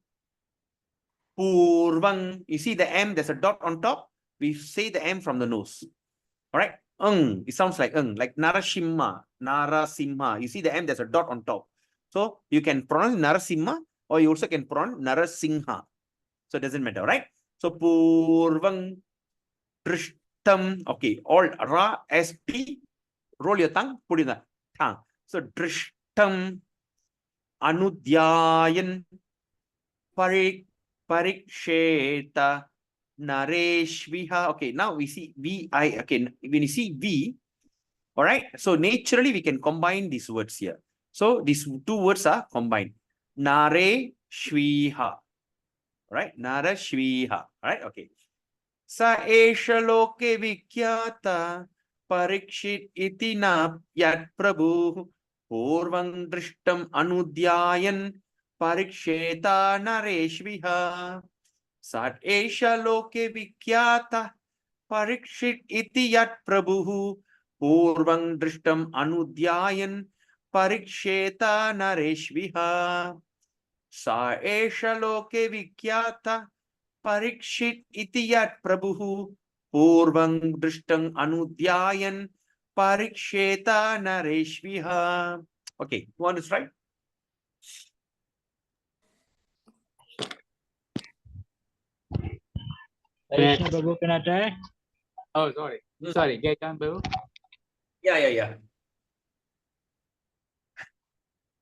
[SPEAKER 1] purvang. You see the M, there's a dot on top. We say the M from the nose. All right. It sounds like like Narasimha. You see the M, there's a dot on top. So you can pronounce Narasimha or you also can pronounce Narasingha. So it doesn't matter, right? So Purvang Drishtam. Okay, all Ra, S, P. Roll your tongue, put in the tongue. So Drishtam Anudyayan Pariksheta Nareshviha. Okay, now we see V-I. Okay, when you see V, all right. So naturally we can combine these words here. So these two words are combined. Nareshviha. Right? Nareshviha. All right. Okay. Sa esha loke vikyata parikshit iti na yat prabhu purvang drishtam anudyayan pariksheta nareshviha. Sat esha loke vikyata parikshit iti yat prabhu purvang drishtam anudyayan pariksheta nareshviha. Sa esha loke vikyata parikshit iti yat prabhu purvang drishtam anudyayan pariksheta nareshviha. Okay, you want to try?
[SPEAKER 3] Krishna Prabhu, can I try?
[SPEAKER 2] Oh, sorry. Sorry, get on, Prabhu.
[SPEAKER 1] Yeah.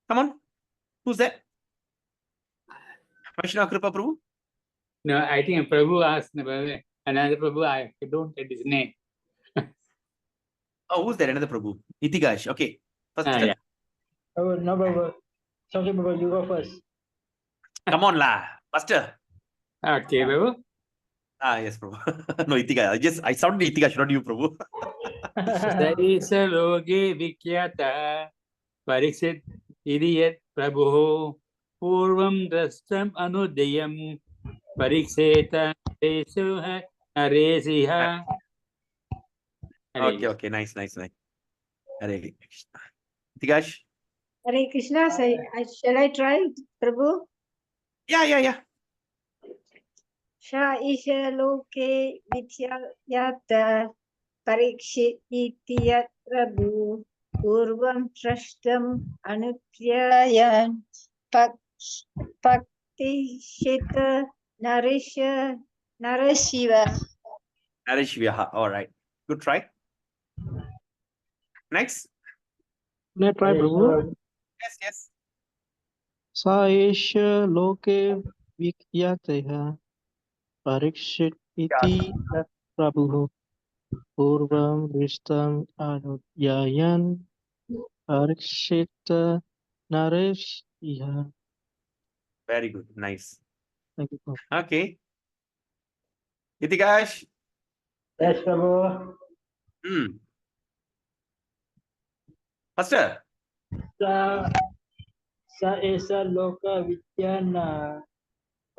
[SPEAKER 1] Come on. Who's that? Vaishnava Kripa Prabhu?
[SPEAKER 2] No, I think Prabhu asked another Prabhu. I don't get his name.
[SPEAKER 1] Oh, who's that? Another Prabhu. Itigash. Okay. First
[SPEAKER 2] Yeah.
[SPEAKER 3] Oh, no, Prabhu. Sorry, Prabhu, you go first.
[SPEAKER 1] Come on, la. Faster.
[SPEAKER 2] Okay, Prabhu.
[SPEAKER 1] Yes, Prabhu. No, Itigash. I sounded Itigash, not you, Prabhu.
[SPEAKER 2] Sarisa loge vikyata pariksit idiyat prabhu purvam drastam anudayam parikseta desuha naresiha.
[SPEAKER 1] Okay. Nice. Hare Krishna. Itigash?
[SPEAKER 4] Hare Krishna, shall I try, Prabhu?
[SPEAKER 1] Yeah.
[SPEAKER 4] Sha isha loke vidyata Parikshit iti yat Prabhu Purvam Trashtam Anupryayan Bhakti Shita Narashiva.
[SPEAKER 1] Narishvyaha. All right. Good try. Next.
[SPEAKER 5] Can I try, Prabhu?
[SPEAKER 1] Yes, yes.
[SPEAKER 5] Sa esha loke vikyateha parikshit iti yat Prabhu purvam dristam anudyayan parikshita naresh iha.
[SPEAKER 1] Very good. Nice.
[SPEAKER 5] Thank you, Prabhu.
[SPEAKER 1] Okay. Itikash.
[SPEAKER 3] Yes, Prabhu.
[SPEAKER 1] Faster.
[SPEAKER 3] Sa sa esa loka vidyana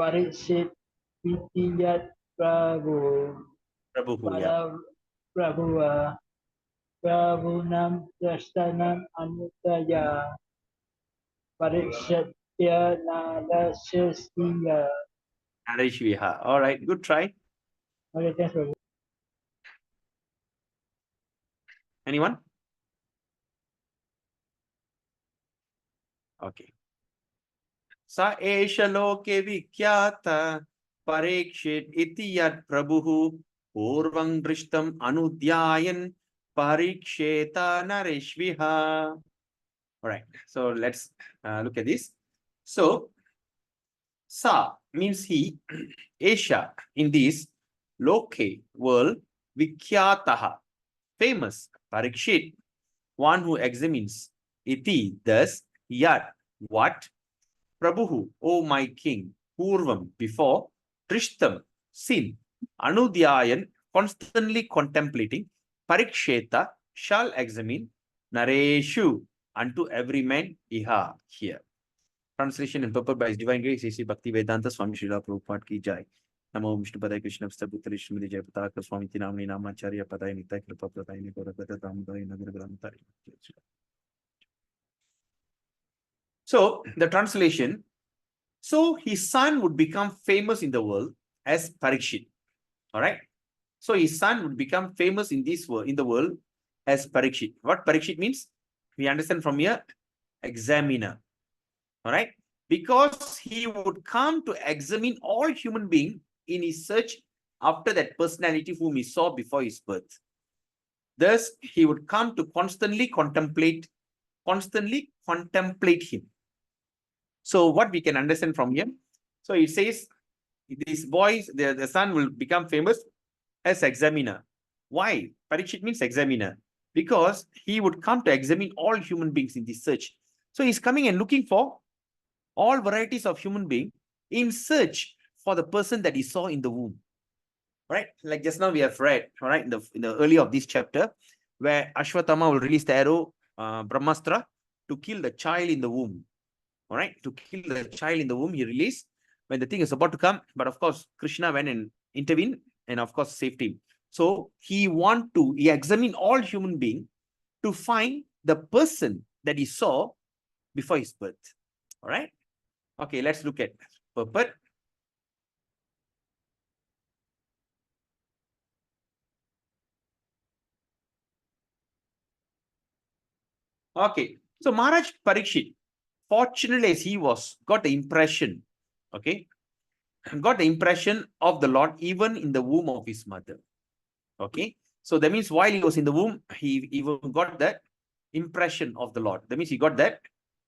[SPEAKER 3] parikshit itiyat Prabhu
[SPEAKER 1] Prabhu. Yeah.
[SPEAKER 3] pada Prabhuva Prabhunam Prastanam Anutaya Parikshitya Nadasya.
[SPEAKER 1] Narishvyaha. All right. Good try.
[SPEAKER 3] Okay, thanks, Prabhu.
[SPEAKER 1] Anyone? Okay. Sa esha loke vikyata parikshit iti yat prabhu purvang drishtam anudyayan pariksheta narishviha. All right. So let's look at this. So sa means he, Asia in this loke world, vikyataha, famous, parikshit, one who examines, iti, thus, yat, what, Prabhu, O my king, Purvam, before, Trishtam, sin, Anudyayan, constantly contemplating, Pariksheta, shall examine, Nareshu, unto every man, Iha, here. Translation and purport by His Divine Grace, A.C. Bhakti Vedanta Swami Srila Prabhupada ki jai. Namo Vishnu Padaya Krishna Putali Srimad Jai Pataka Swami Tinamni Namacharya Padaya Nitai Kripa Pradaya Nikoragata Damodaya Nagar Grantari. So, the translation, so his son would become famous in the world as Parikshit. All right. So his son would become famous in this world, in the world as Parikshit. What Parikshit means? We understand from here, examiner. All right. Because he would come to examine all human beings in his search after that personality whom he saw before his birth. Thus, he would come to constantly contemplate him. So what we can understand from here, so it says this boy, the son will become famous as examiner. Why? Parikshit means examiner. Because he would come to examine all human beings in this search. So he's coming and looking for all varieties of human being in search for the person that he saw in the womb. Right? Like just now we have read, all right, in the early of this chapter, where Ashwatthama will release the arrow, Brahmastra, to kill the child in the womb. All right, to kill the child in the womb, he released when the thing is about to come. But of course, Krishna went and intervened and of course saved him. So he examined all human beings to find the person that he saw before his birth. All right. Okay, let's look at purport. Okay, so Maharaj Parikshit, fortunately as he was, got the impression, okay, got the impression of the Lord even in the womb of his mother. Okay, so that means while he was in the womb, he even got that impression of the Lord. That means he got that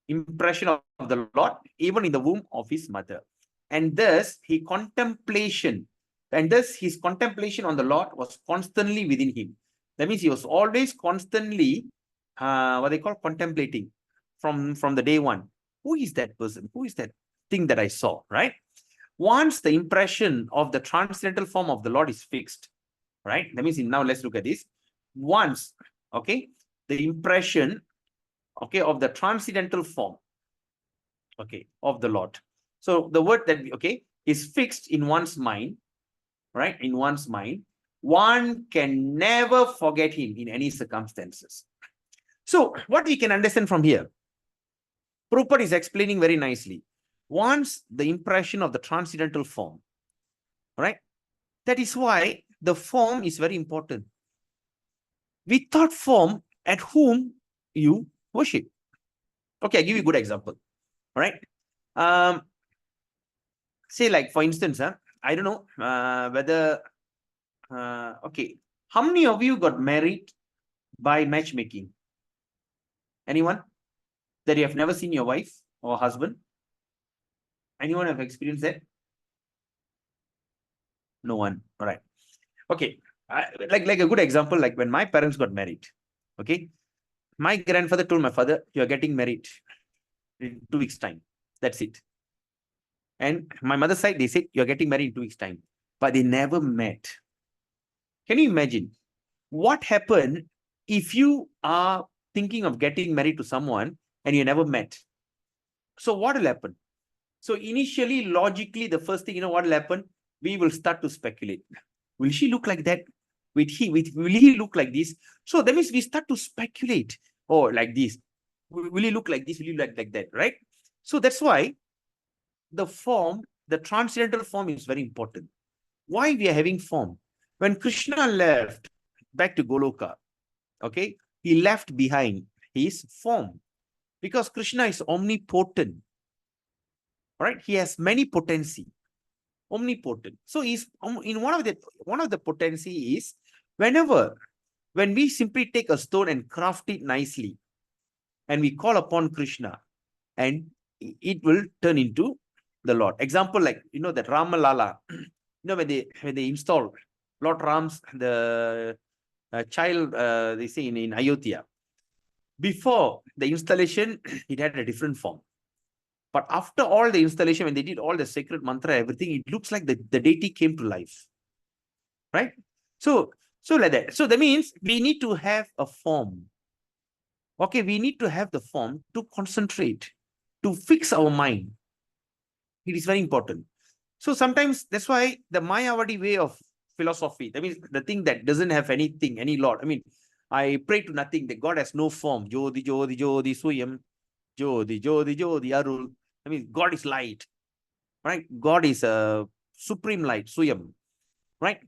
[SPEAKER 1] impression of the Lord even in the womb of his mother. And thus his contemplation on the Lord was constantly within him. That means he was always constantly what they call contemplating from the day one. Who is that person? Who is that thing that I saw, right? Once the impression of the transcendental form of the Lord is fixed, right? That means now let's look at this. Once, okay, the impression, okay, of the transcendental form, okay, of the Lord. So the word that, okay, is fixed in one's mind, right? In one's mind, one can never forget him in any circumstances. So what we can understand from here, Prabhupada is explaining very nicely. Once the impression of the transcendental form, right? That is why the form is very important. without form at whom you worship. Okay, I'll give you a good example. All right. Say like, for instance, I don't know whether, okay, how many of you got married by matchmaking? Anyone? That you have never seen your wife or husband? Anyone have experienced that? No one. All right. Okay. Like a good example, like when my parents got married. Okay. My grandfather told my father, you are getting married in 2 weeks' time. That's it. And my mother's side, they said, you're getting married in 2 weeks' time. But they never met. Can you imagine what happened if you are thinking of getting married to someone and you never met? So what will happen? So initially, logically, the first thing, what will happen? We will start to speculate. Will she look like that? Will he look like this? So that means we start to speculate. Oh, like this. Will he look like this? Will he look like that? Right? So that's why the form, the transcendental form is very important. Why we are having form? When Krishna left back to Goloka, okay, he left behind his form because Krishna is omnipotent. Right? He has many potency, omnipotent. So he's in one of the potency is when we simply take a stone and craft it nicely, and we call upon Krishna, and it will turn into the Lord. Example, like that Ramalala, when they install Lord Ram's the child, they say in Ayodhya. Before the installation, it had a different form. But after all the installation, when they did all the sacred mantra, everything, it looks like the deity came to life. Right? So like that. So that means we need to have a form. Okay, we need to have the form to concentrate, to fix our mind. It is very important. So sometimes that's why the Mayavadi way of philosophy, that means the thing that doesn't have anything, any Lord. I mean, I pray to nothing, that God has no form. Jodi, Jodi, Jodi, Suyam. Jodi, Jodi, Jodi, Arul. I mean, God is light. Right? God is a supreme light, Suyam. Right?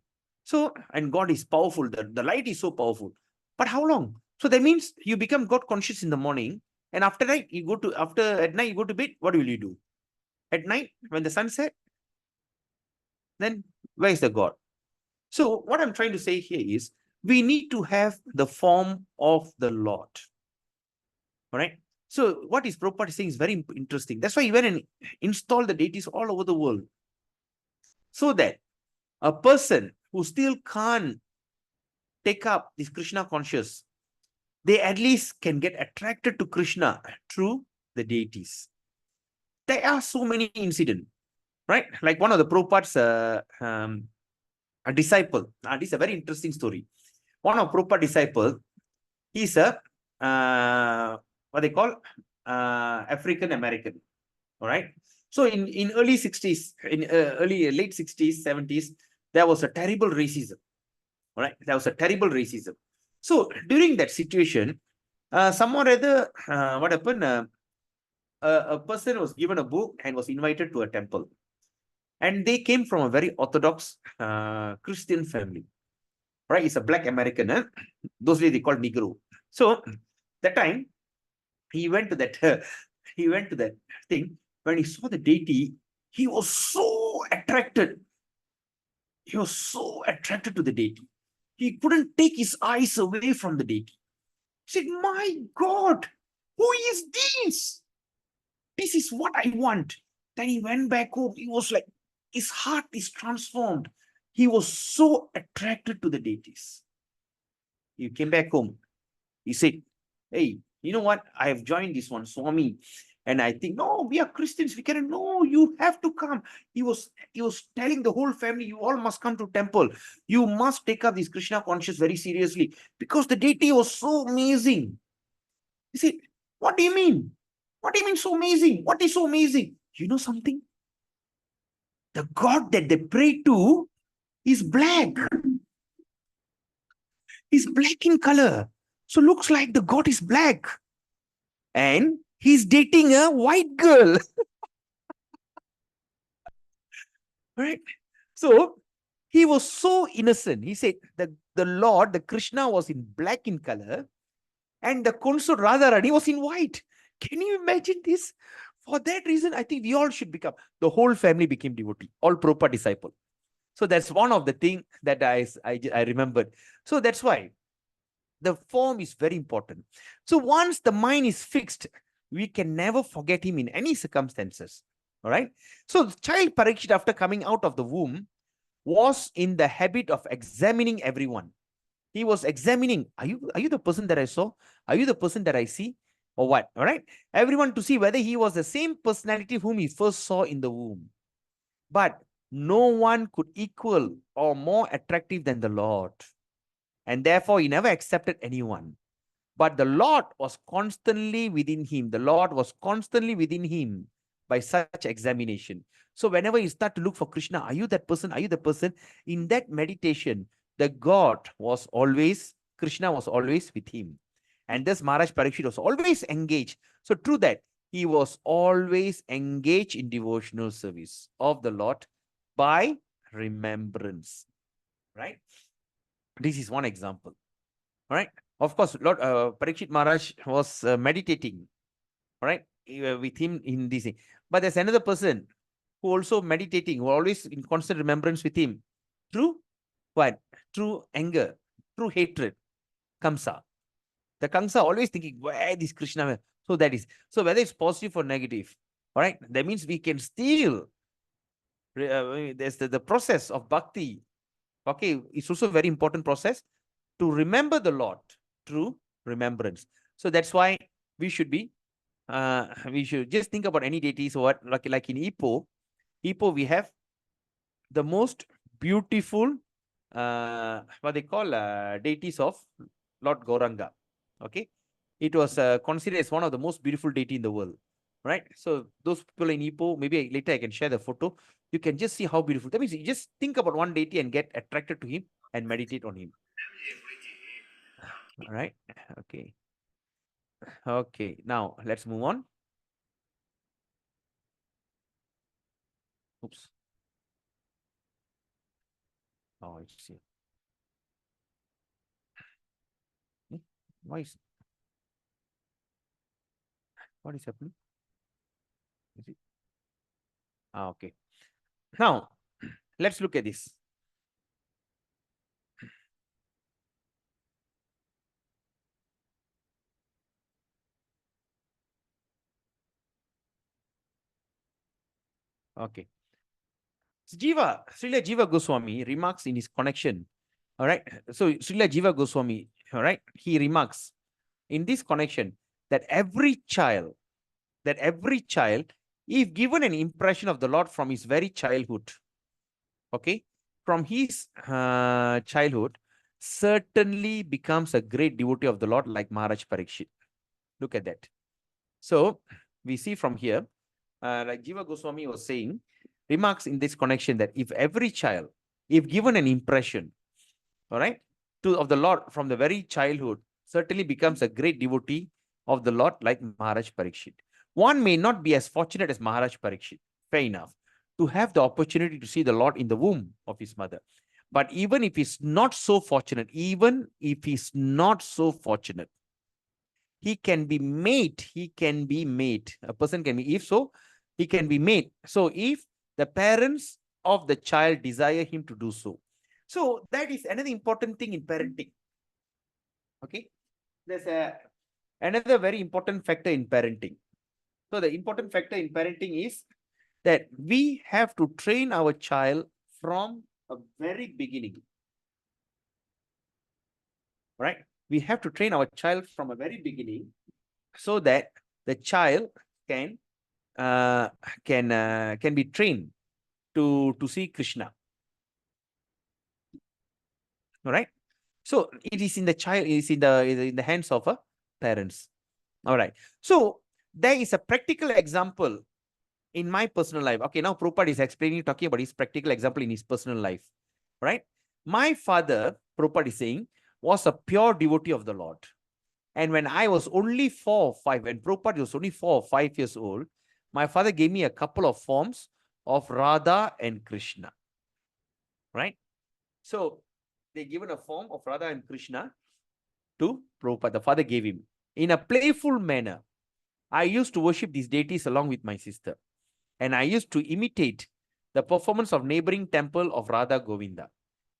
[SPEAKER 1] So, and God is powerful. The light is so powerful. But how long? So that means you become God conscious in the morning, and after at night you go to bed. What will you do? At night, when the sun set, then where is the God? So what I'm trying to say here is we need to have the form of the Lord. All right. So what is Prabhupada saying is very interesting. That's why he went and installed the deities all over the world, so that a person who still can't take up this Krishna conscious, they at least can get attracted to Krishna through the deities. There are so many incidents, right? Like one of the Prabhupada's a disciple. This is a very interesting story. One of Prabhupada's disciples, he's a what they call African American. All right. So in early 60s, in late 60s, 70s, there was a terrible racism. All right. There was a terrible racism. So during that situation, someone rather, what happened? A person was given a book and was invited to a temple. And they came from a very orthodox Christian family. Right? It's a black American. Those days they called Negro. So that time, he went to that thing. When he saw the deity, he was so attracted. He was so attracted to the deity. He couldn't take his eyes away from the deity. He said, my God, who is this? This is what I want. Then he went back home. He was like, his heart is transformed. He was so attracted to the deities. He came back home. He said, hey, you know what? I have joined this one, Swami. And I think, no, we are Christians. We cannot. No, you have to come. He was telling the whole family, you all must come to temple. You must take up this Krishna conscious very seriously, because the deity was so amazing. He said, what do you mean? What do you mean so amazing? What is so amazing? You know something? The God that they pray to is black. He's black in color. So looks like the God is black. And he's dating a white girl. Right? So he was so innocent. He said, the the Lord, the Krishna was in black in color, and the consort Radharani was in white. Can you imagine this? For that reason, I think we all should become, the whole family became devotee, all Prabhupada disciple. So that's one of the things that I remembered. So that's why the form is very important. So once the mind is fixed, we can never forget him in any circumstances. All right. So the child Parikshit, after coming out of the womb, was in the habit of examining everyone. He was examining, are you the person that I saw? Are you the person that I see? Or what? All right. Everyone to see whether he was the same personality whom he first saw in the womb. But no one could equal or more attractive than the Lord. And therefore, he never accepted anyone. But the Lord was constantly within him. The Lord was constantly within him by such examination. So whenever you start to look for Krishna, are you that person? Are you the person? In that meditation, the God was always, Krishna was always with him. And thus Maharaj Parikshit was always engaged. So through that, he was always engaged in devotional service of the Lord by remembrance. Right? This is one example. All right. Of course, Lord Parikshit Maharaj was meditating, all right, with him in this thing. But there's another person who also meditating, who always in constant remembrance with him through what? Through anger, through hatred, Kamsa. The Kamsa always thinking, where this Krishna? So that is, so whether it's positive or negative, all right, that means we can still, there's the process of bhakti. Okay, it's also a very important process to remember the Lord through remembrance. So that's why we should be, we should just think about any deities or what, like in Ipoh we have the most beautiful, what they call deities of Lord Gauranga. Okay, it was considered as one of the most beautiful deity in the world. Right. So those people in Ipoh, maybe later I can share the photo. You can just see how beautiful. That means you just think about one deity and get attracted to him and meditate on him. All right. Okay. Okay. Now let's move on. Oops. Oh, it's here. Why is what is happening? Is it? Ah, okay. Now let's look at this. Okay. Srila Jiva Goswami remarks in his connection. All right. So Srila Jiva Goswami, all right, he remarks in this connection that every child, if given an impression of the Lord from his very childhood, okay, from his childhood, certainly becomes a great devotee of the Lord like Maharaj Parikshit. Look at that. So we see from here, like Jiva Goswami was saying, remarks in this connection that if every child, if given an impression, all right, of the Lord from the very childhood, certainly becomes a great devotee of the Lord like Maharaj Parikshit. One may not be as fortunate as Maharaj Parikshit, fair enough, to have the opportunity to see the Lord in the womb of his mother. But even if he's not so fortunate, he can be made. A person can be, if so, he can be made. So if the parents of the child desire him to do so. So that is another important thing in parenting. Okay. There's another very important factor in parenting. So the important factor in parenting is that we have to train our child from a very beginning. Right? We have to train our child from a very beginning so that the child can be trained to see Krishna. All right. So it is in the child, it is in the hands of a parents. All right. So there is a practical example in my personal life. Okay, now Prabhupada is talking about his practical example in his personal life. Right? My father, Prabhupada is saying, was a pure devotee of the Lord. And when I was only 4 or 5, when Prabhupada was only 4 or 5 years old, my father gave me a couple of forms of Radha and Krishna. Right? So they given a form of Radha and Krishna to Prabhupada. The father gave him. In a playful manner, I used to worship these deities along with my sister. And I used to imitate the performance of neighboring temple of Radha Govinda.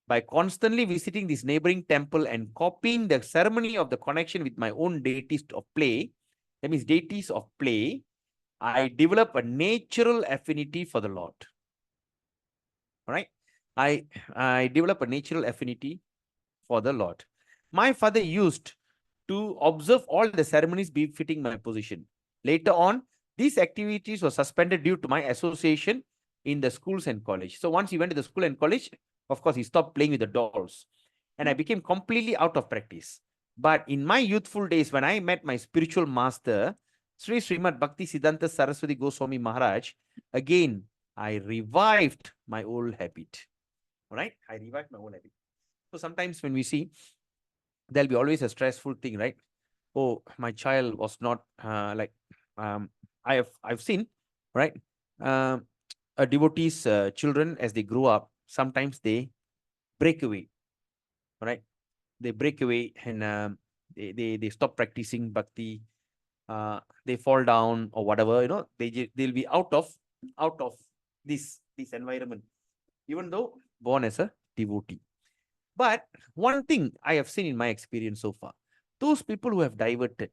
[SPEAKER 1] By constantly visiting this neighboring temple and copying the ceremony of the connection with my own deities of play, that means deities of play, I develop a natural affinity for the Lord. All right. I develop a natural affinity for the Lord. My father used to observe all the ceremonies befitting my position. Later on, these activities were suspended due to my association in the schools and college. So once he went to the school and college, of course, he stopped playing with the dolls. And I became completely out of practice. But in my youthful days, when I met my spiritual master, Sri Srimad Bhakti Siddhanta Saraswati Goswami Maharaj, again, I revived my old habit. All right? I revived my old habit. So sometimes when we see, there'll be always a stressful thing, right? Oh, my child was not I've seen, right? A devotee's children, as they grow up, sometimes they break away, right? They break away and they stop practicing bhakti. They fall down or whatever, you know, they'll be out of this environment, even though born as a devotee. But one thing I have seen in my experience so far, those people who have diverted,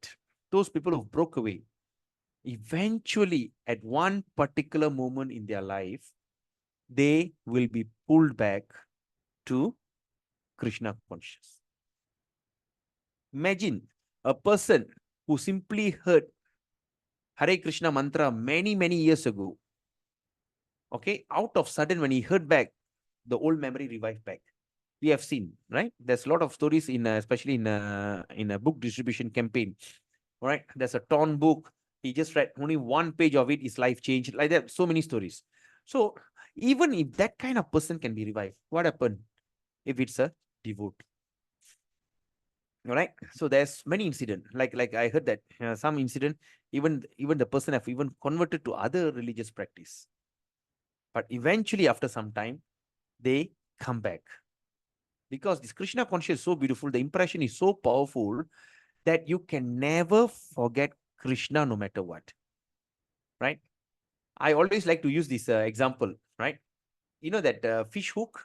[SPEAKER 1] those people who broke away, eventually at one particular moment in their life, they will be pulled back to Krishna consciousness. Imagine a person who simply heard Hare Krishna mantra many, many years ago. Okay, out of sudden, when he heard back, the old memory revived back. We have seen, right? There's a lot of stories in, especially in a book distribution campaign. All right, there's a torn book. He just read only one page of it. His life changed. Like that, so many stories. So even if that kind of person can be revived, what happened if it's a devotee? All right. So there's many incident. Like I heard that some incident, even the person have even converted to other religious practice. But eventually, after some time, they come back. Because this Krishna consciousness is so beautiful, the impression is so powerful that you can never forget Krishna no matter what. Right? I always like to use this example, right? You know that fish hook,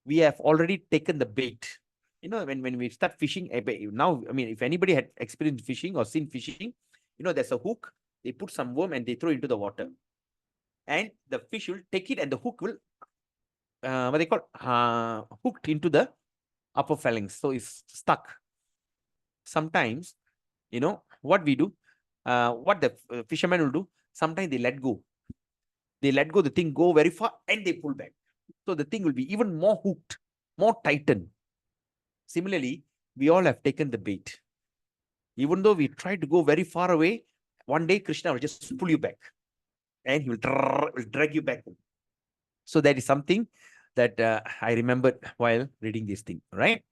[SPEAKER 1] we have already taken the bait. You know, when we start fishing, now, I mean, if anybody had experienced fishing or seen fishing, you know, there's a hook, they put some worm and they throw into the water. And the fish will take it and the hook will, what they call, hooked into the upper phalanx. So it's stuck. Sometimes, you know, what we do, what the fishermen will do, sometimes they let go. They let go, the thing go very far and they pull back. So the thing will be even more hooked, more tightened. Similarly, we all have taken the bait. Even though we try to go very far away, one day Krishna will just pull you back and he will drag you back. So that is something that I remembered while reading this thing, right?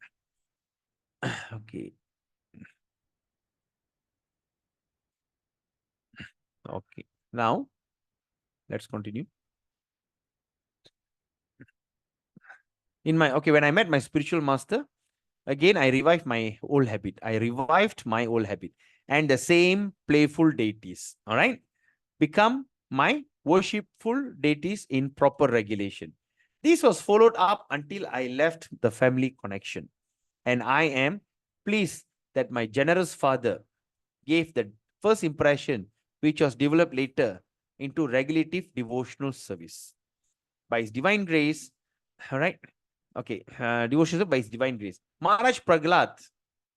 [SPEAKER 1] Okay. Okay. Now, let's continue. When I met my spiritual master, again, I revived my old habit. And the same playful deities, all right, become my worshipful deities in proper regulation. This was followed up until I left the family connection. And I am pleased that my generous father gave the first impression, which was developed later into regulative devotional service. By his divine grace, all right, okay, devotional by his divine grace. Maharaj Prahlad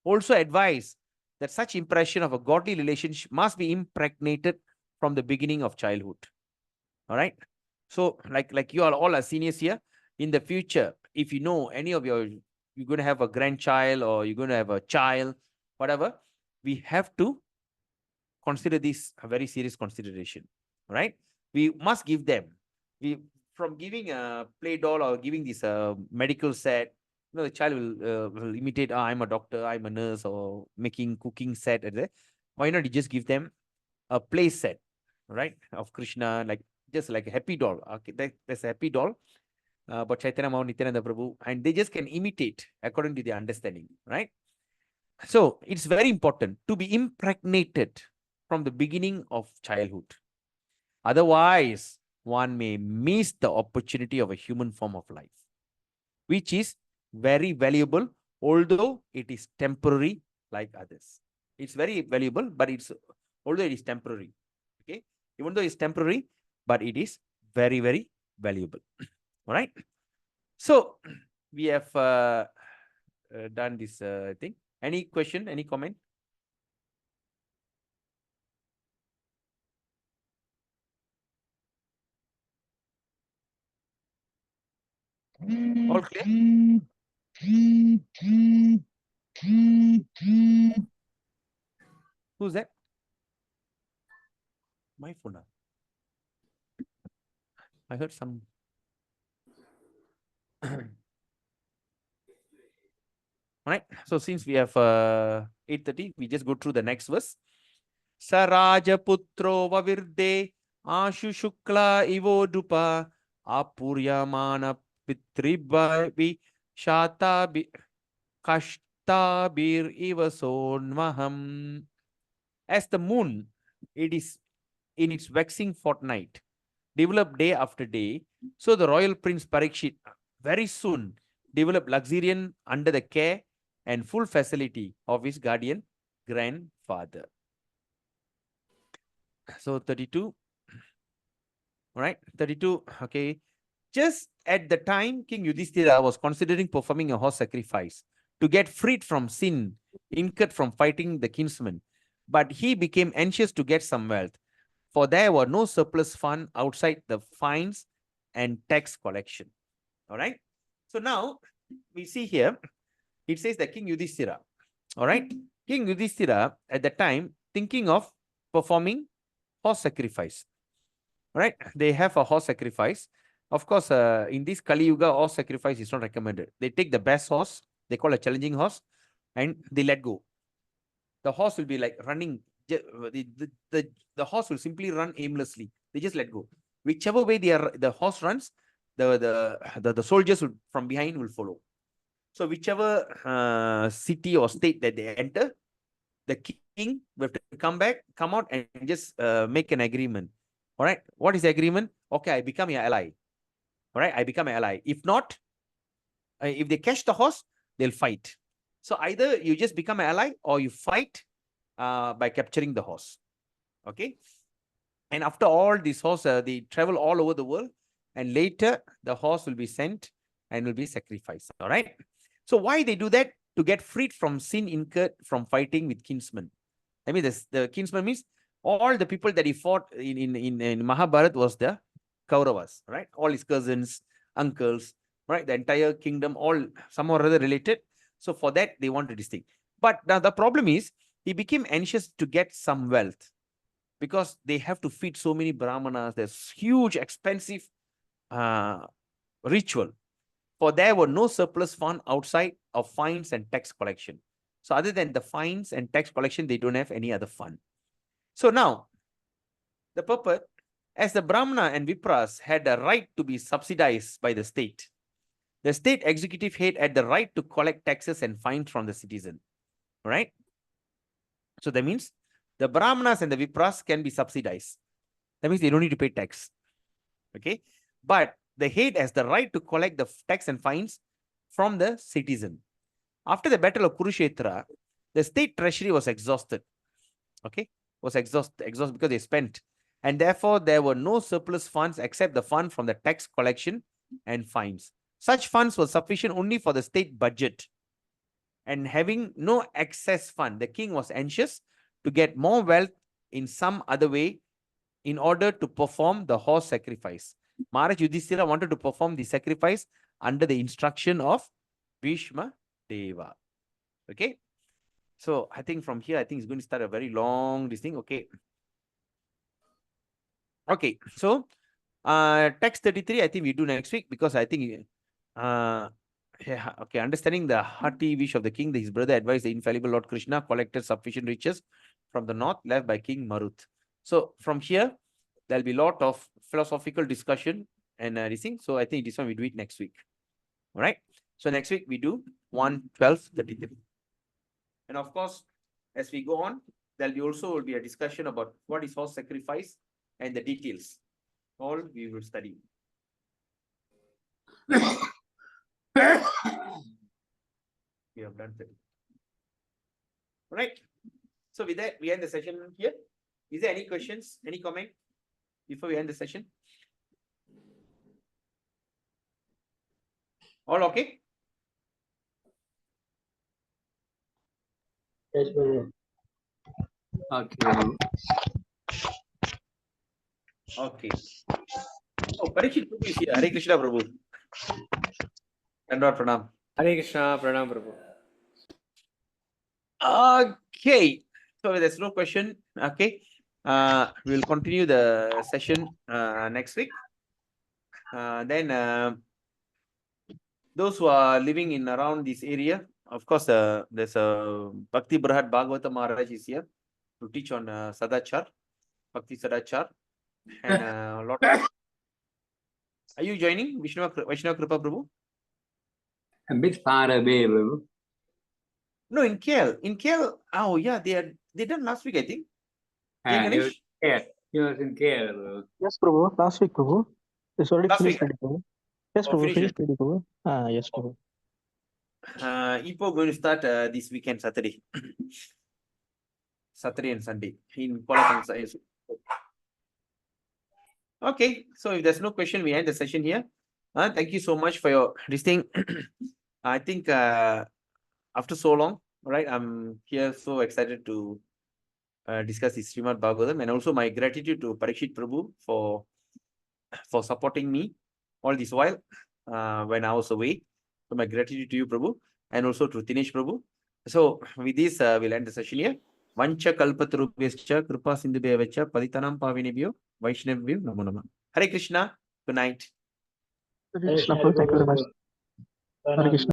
[SPEAKER 1] also advised that such impression of a godly relationship must be impregnated from the beginning of childhood. All right. So like you all are seniors here. In the future, if you know any of you're going to have a grandchild or you're going to have a child, whatever, we have to consider this a very serious consideration. All right. We must give them. From giving a play doll or giving this medical set, you know, the child will imitate, I'm a doctor, I'm a nurse, or making cooking set. Why not you just give them a play set, right, of Krishna, like just like a happy doll. Okay, that's a happy doll. about Chaitanya Mahaprabhu, Nityananda Prabhu, and they just can imitate according to their understanding, right? So it's very important to be impregnated from the beginning of childhood. Otherwise, one may miss the opportunity of a human form of life, which is very valuable, although it is temporary like others. It's very valuable, but although it is temporary. Okay, even though it's temporary, but it is very, very valuable. All right. So we have done this thing. Any question? Any comment? All clear? Who's that? My phone. I heard some. All right. So since we have 8:30, we just go through the next verse. Saraja putro vavirde ashu shukla ivo dupa apuryamana pitriba vi shata bi kashta bir iva sonmaham. As the moon, it is in its waxing fortnight, developed day after day. So the royal prince Parikshit very soon developed luxuriant under the care and full facility of his guardian grandfather. So 32. All right, 32. Okay. Just at the time, King Yudhishthira was considering performing a horse sacrifice to get freed from sin incurred from fighting the kinsman. But he became anxious to get some wealth, for there were no surplus fund outside the fines and tax collection. All right. So now we see here, it says that King Yudhishthira. All right. King Yudhishthira at the time thinking of performing horse sacrifice. All right. They have a horse sacrifice. Of course, in this Kali Yuga, horse sacrifice is not recommended. They take the best horse, they call a challenging horse, and they let go. The horse will be like running. The horse will simply run aimlessly. They just let go. Whichever way the horse runs, the soldiers will, from behind will follow. So whichever city or state that they enter, the king will have to come out and just make an agreement. All right. What is the agreement? Okay, I become your ally. All right, I become an ally. If not, if they catch the horse, they'll fight. So either you just become an ally or you fight by capturing the horse. Okay. And after all, this horse, they travel all over the world. And later, the horse will be sent and will be sacrificed. All right. So why they do that? To get freed from sin incurred from fighting with kinsmen. I mean, the kinsman means all the people that he fought in Mahabharata was the Kauravas, right? All his cousins, uncles, right? The entire kingdom, all somehow or other related. So for that, they wanted this thing. But now the problem is, he became anxious to get some wealth because they have to feed so many brahmanas. There's huge, expensive ritual. For there were no surplus fund outside of fines and tax collection. So other than the fines and tax collection, they don't have any other fund. So now, the purpose, as the Brahmana and Vipras had a right to be subsidized by the state executive head had the right to collect taxes and fines from the citizen. Right? So that means the Brahmanas and the Vipras can be subsidized. That means they don't need to pay tax. Okay? But the head has the right to collect the tax and fines from the citizen. After the battle of Kurukshetra, the state treasury was exhausted. Okay? Was exhausted because they spent. And therefore, there were no surplus funds except the fund from the tax collection and fines. Such funds were sufficient only for the state budget. And having no excess fund, the king was anxious to get more wealth in some other way in order to perform the horse sacrifice. Maharaj Yudhishthira wanted to perform the sacrifice under the instruction of Bhishma Deva. Okay. So I think from here, I think it's going to start a very long this thing. Okay. Okay. So text 33, I think we do next week because I think yeah, okay. Understanding the hearty wish of the king, his brother advised the infallible Lord Krishna collected sufficient riches from the north left by King Marut. So from here, there'll be a lot of philosophical discussion and this thing. So I think this one we do it next week. All right. So next week we do 1:12:33. And of course, as we go on, there'll be also be a discussion about what is horse sacrifice and the details. All we will study. We have done that. All right. So with that, we end the session here. Is there any questions, any comment before we end the session? All okay?
[SPEAKER 3] Yes, Prabhu.
[SPEAKER 2] Okay, Prabhu.
[SPEAKER 1] Okay. Oh, Parikshit Prabhu is here. Hare Krishna Prabhu. Dandavad Pranam.
[SPEAKER 6] Hare Krishna, Pranam Prabhu.
[SPEAKER 1] Okay. So there's no question. Okay. We'll continue the session next week. Then those who are living in around this area, of course, there's a Bhakti Brahat Bhagavatam Maharaj is here to teach on Sadachar, Bhakti Sadachar, and a lot. Are you joining Vaishnava Kripa Prabhu?
[SPEAKER 2] A bit far away, Prabhu.
[SPEAKER 1] No, in KL. In KL, oh yeah, they done last week, I think.
[SPEAKER 2] Ah, he was
[SPEAKER 1] Ganesh?
[SPEAKER 2] here. He was in Kerala, Prabhu.
[SPEAKER 5] Yes, Prabhu. Last week, Prabhu. It's already
[SPEAKER 1] Last
[SPEAKER 5] finished,
[SPEAKER 1] week?
[SPEAKER 5] Prabhu. Yes,
[SPEAKER 1] Oh,
[SPEAKER 5] Prabhu.
[SPEAKER 1] finished
[SPEAKER 5] Finished, Prabhu. Ah, yes, Prabhu.
[SPEAKER 1] Ipo going to start this weekend, Saturday. Saturday and Sunday in Kuala Kangsar. Okay, so if there's no question, we end the session here. Thank you so much for your listening. I think after so long, right, I'm here so excited to discuss the Srimad Bhagavatam, and also my gratitude to Parikshit Prabhu for supporting me all this while when I was away. So my gratitude to you, Prabhu, and also to Dinesh Prabhu. So with this, we'll end the session here. Vancha kalpatarubhyascha kripa sindhubhyacha paditanam pavinebhyo vaishnavyo namo namah. Hare Krishna. Good night.
[SPEAKER 5] Hare Krishna, Prabhu. Thank you very much. Hare Krishna.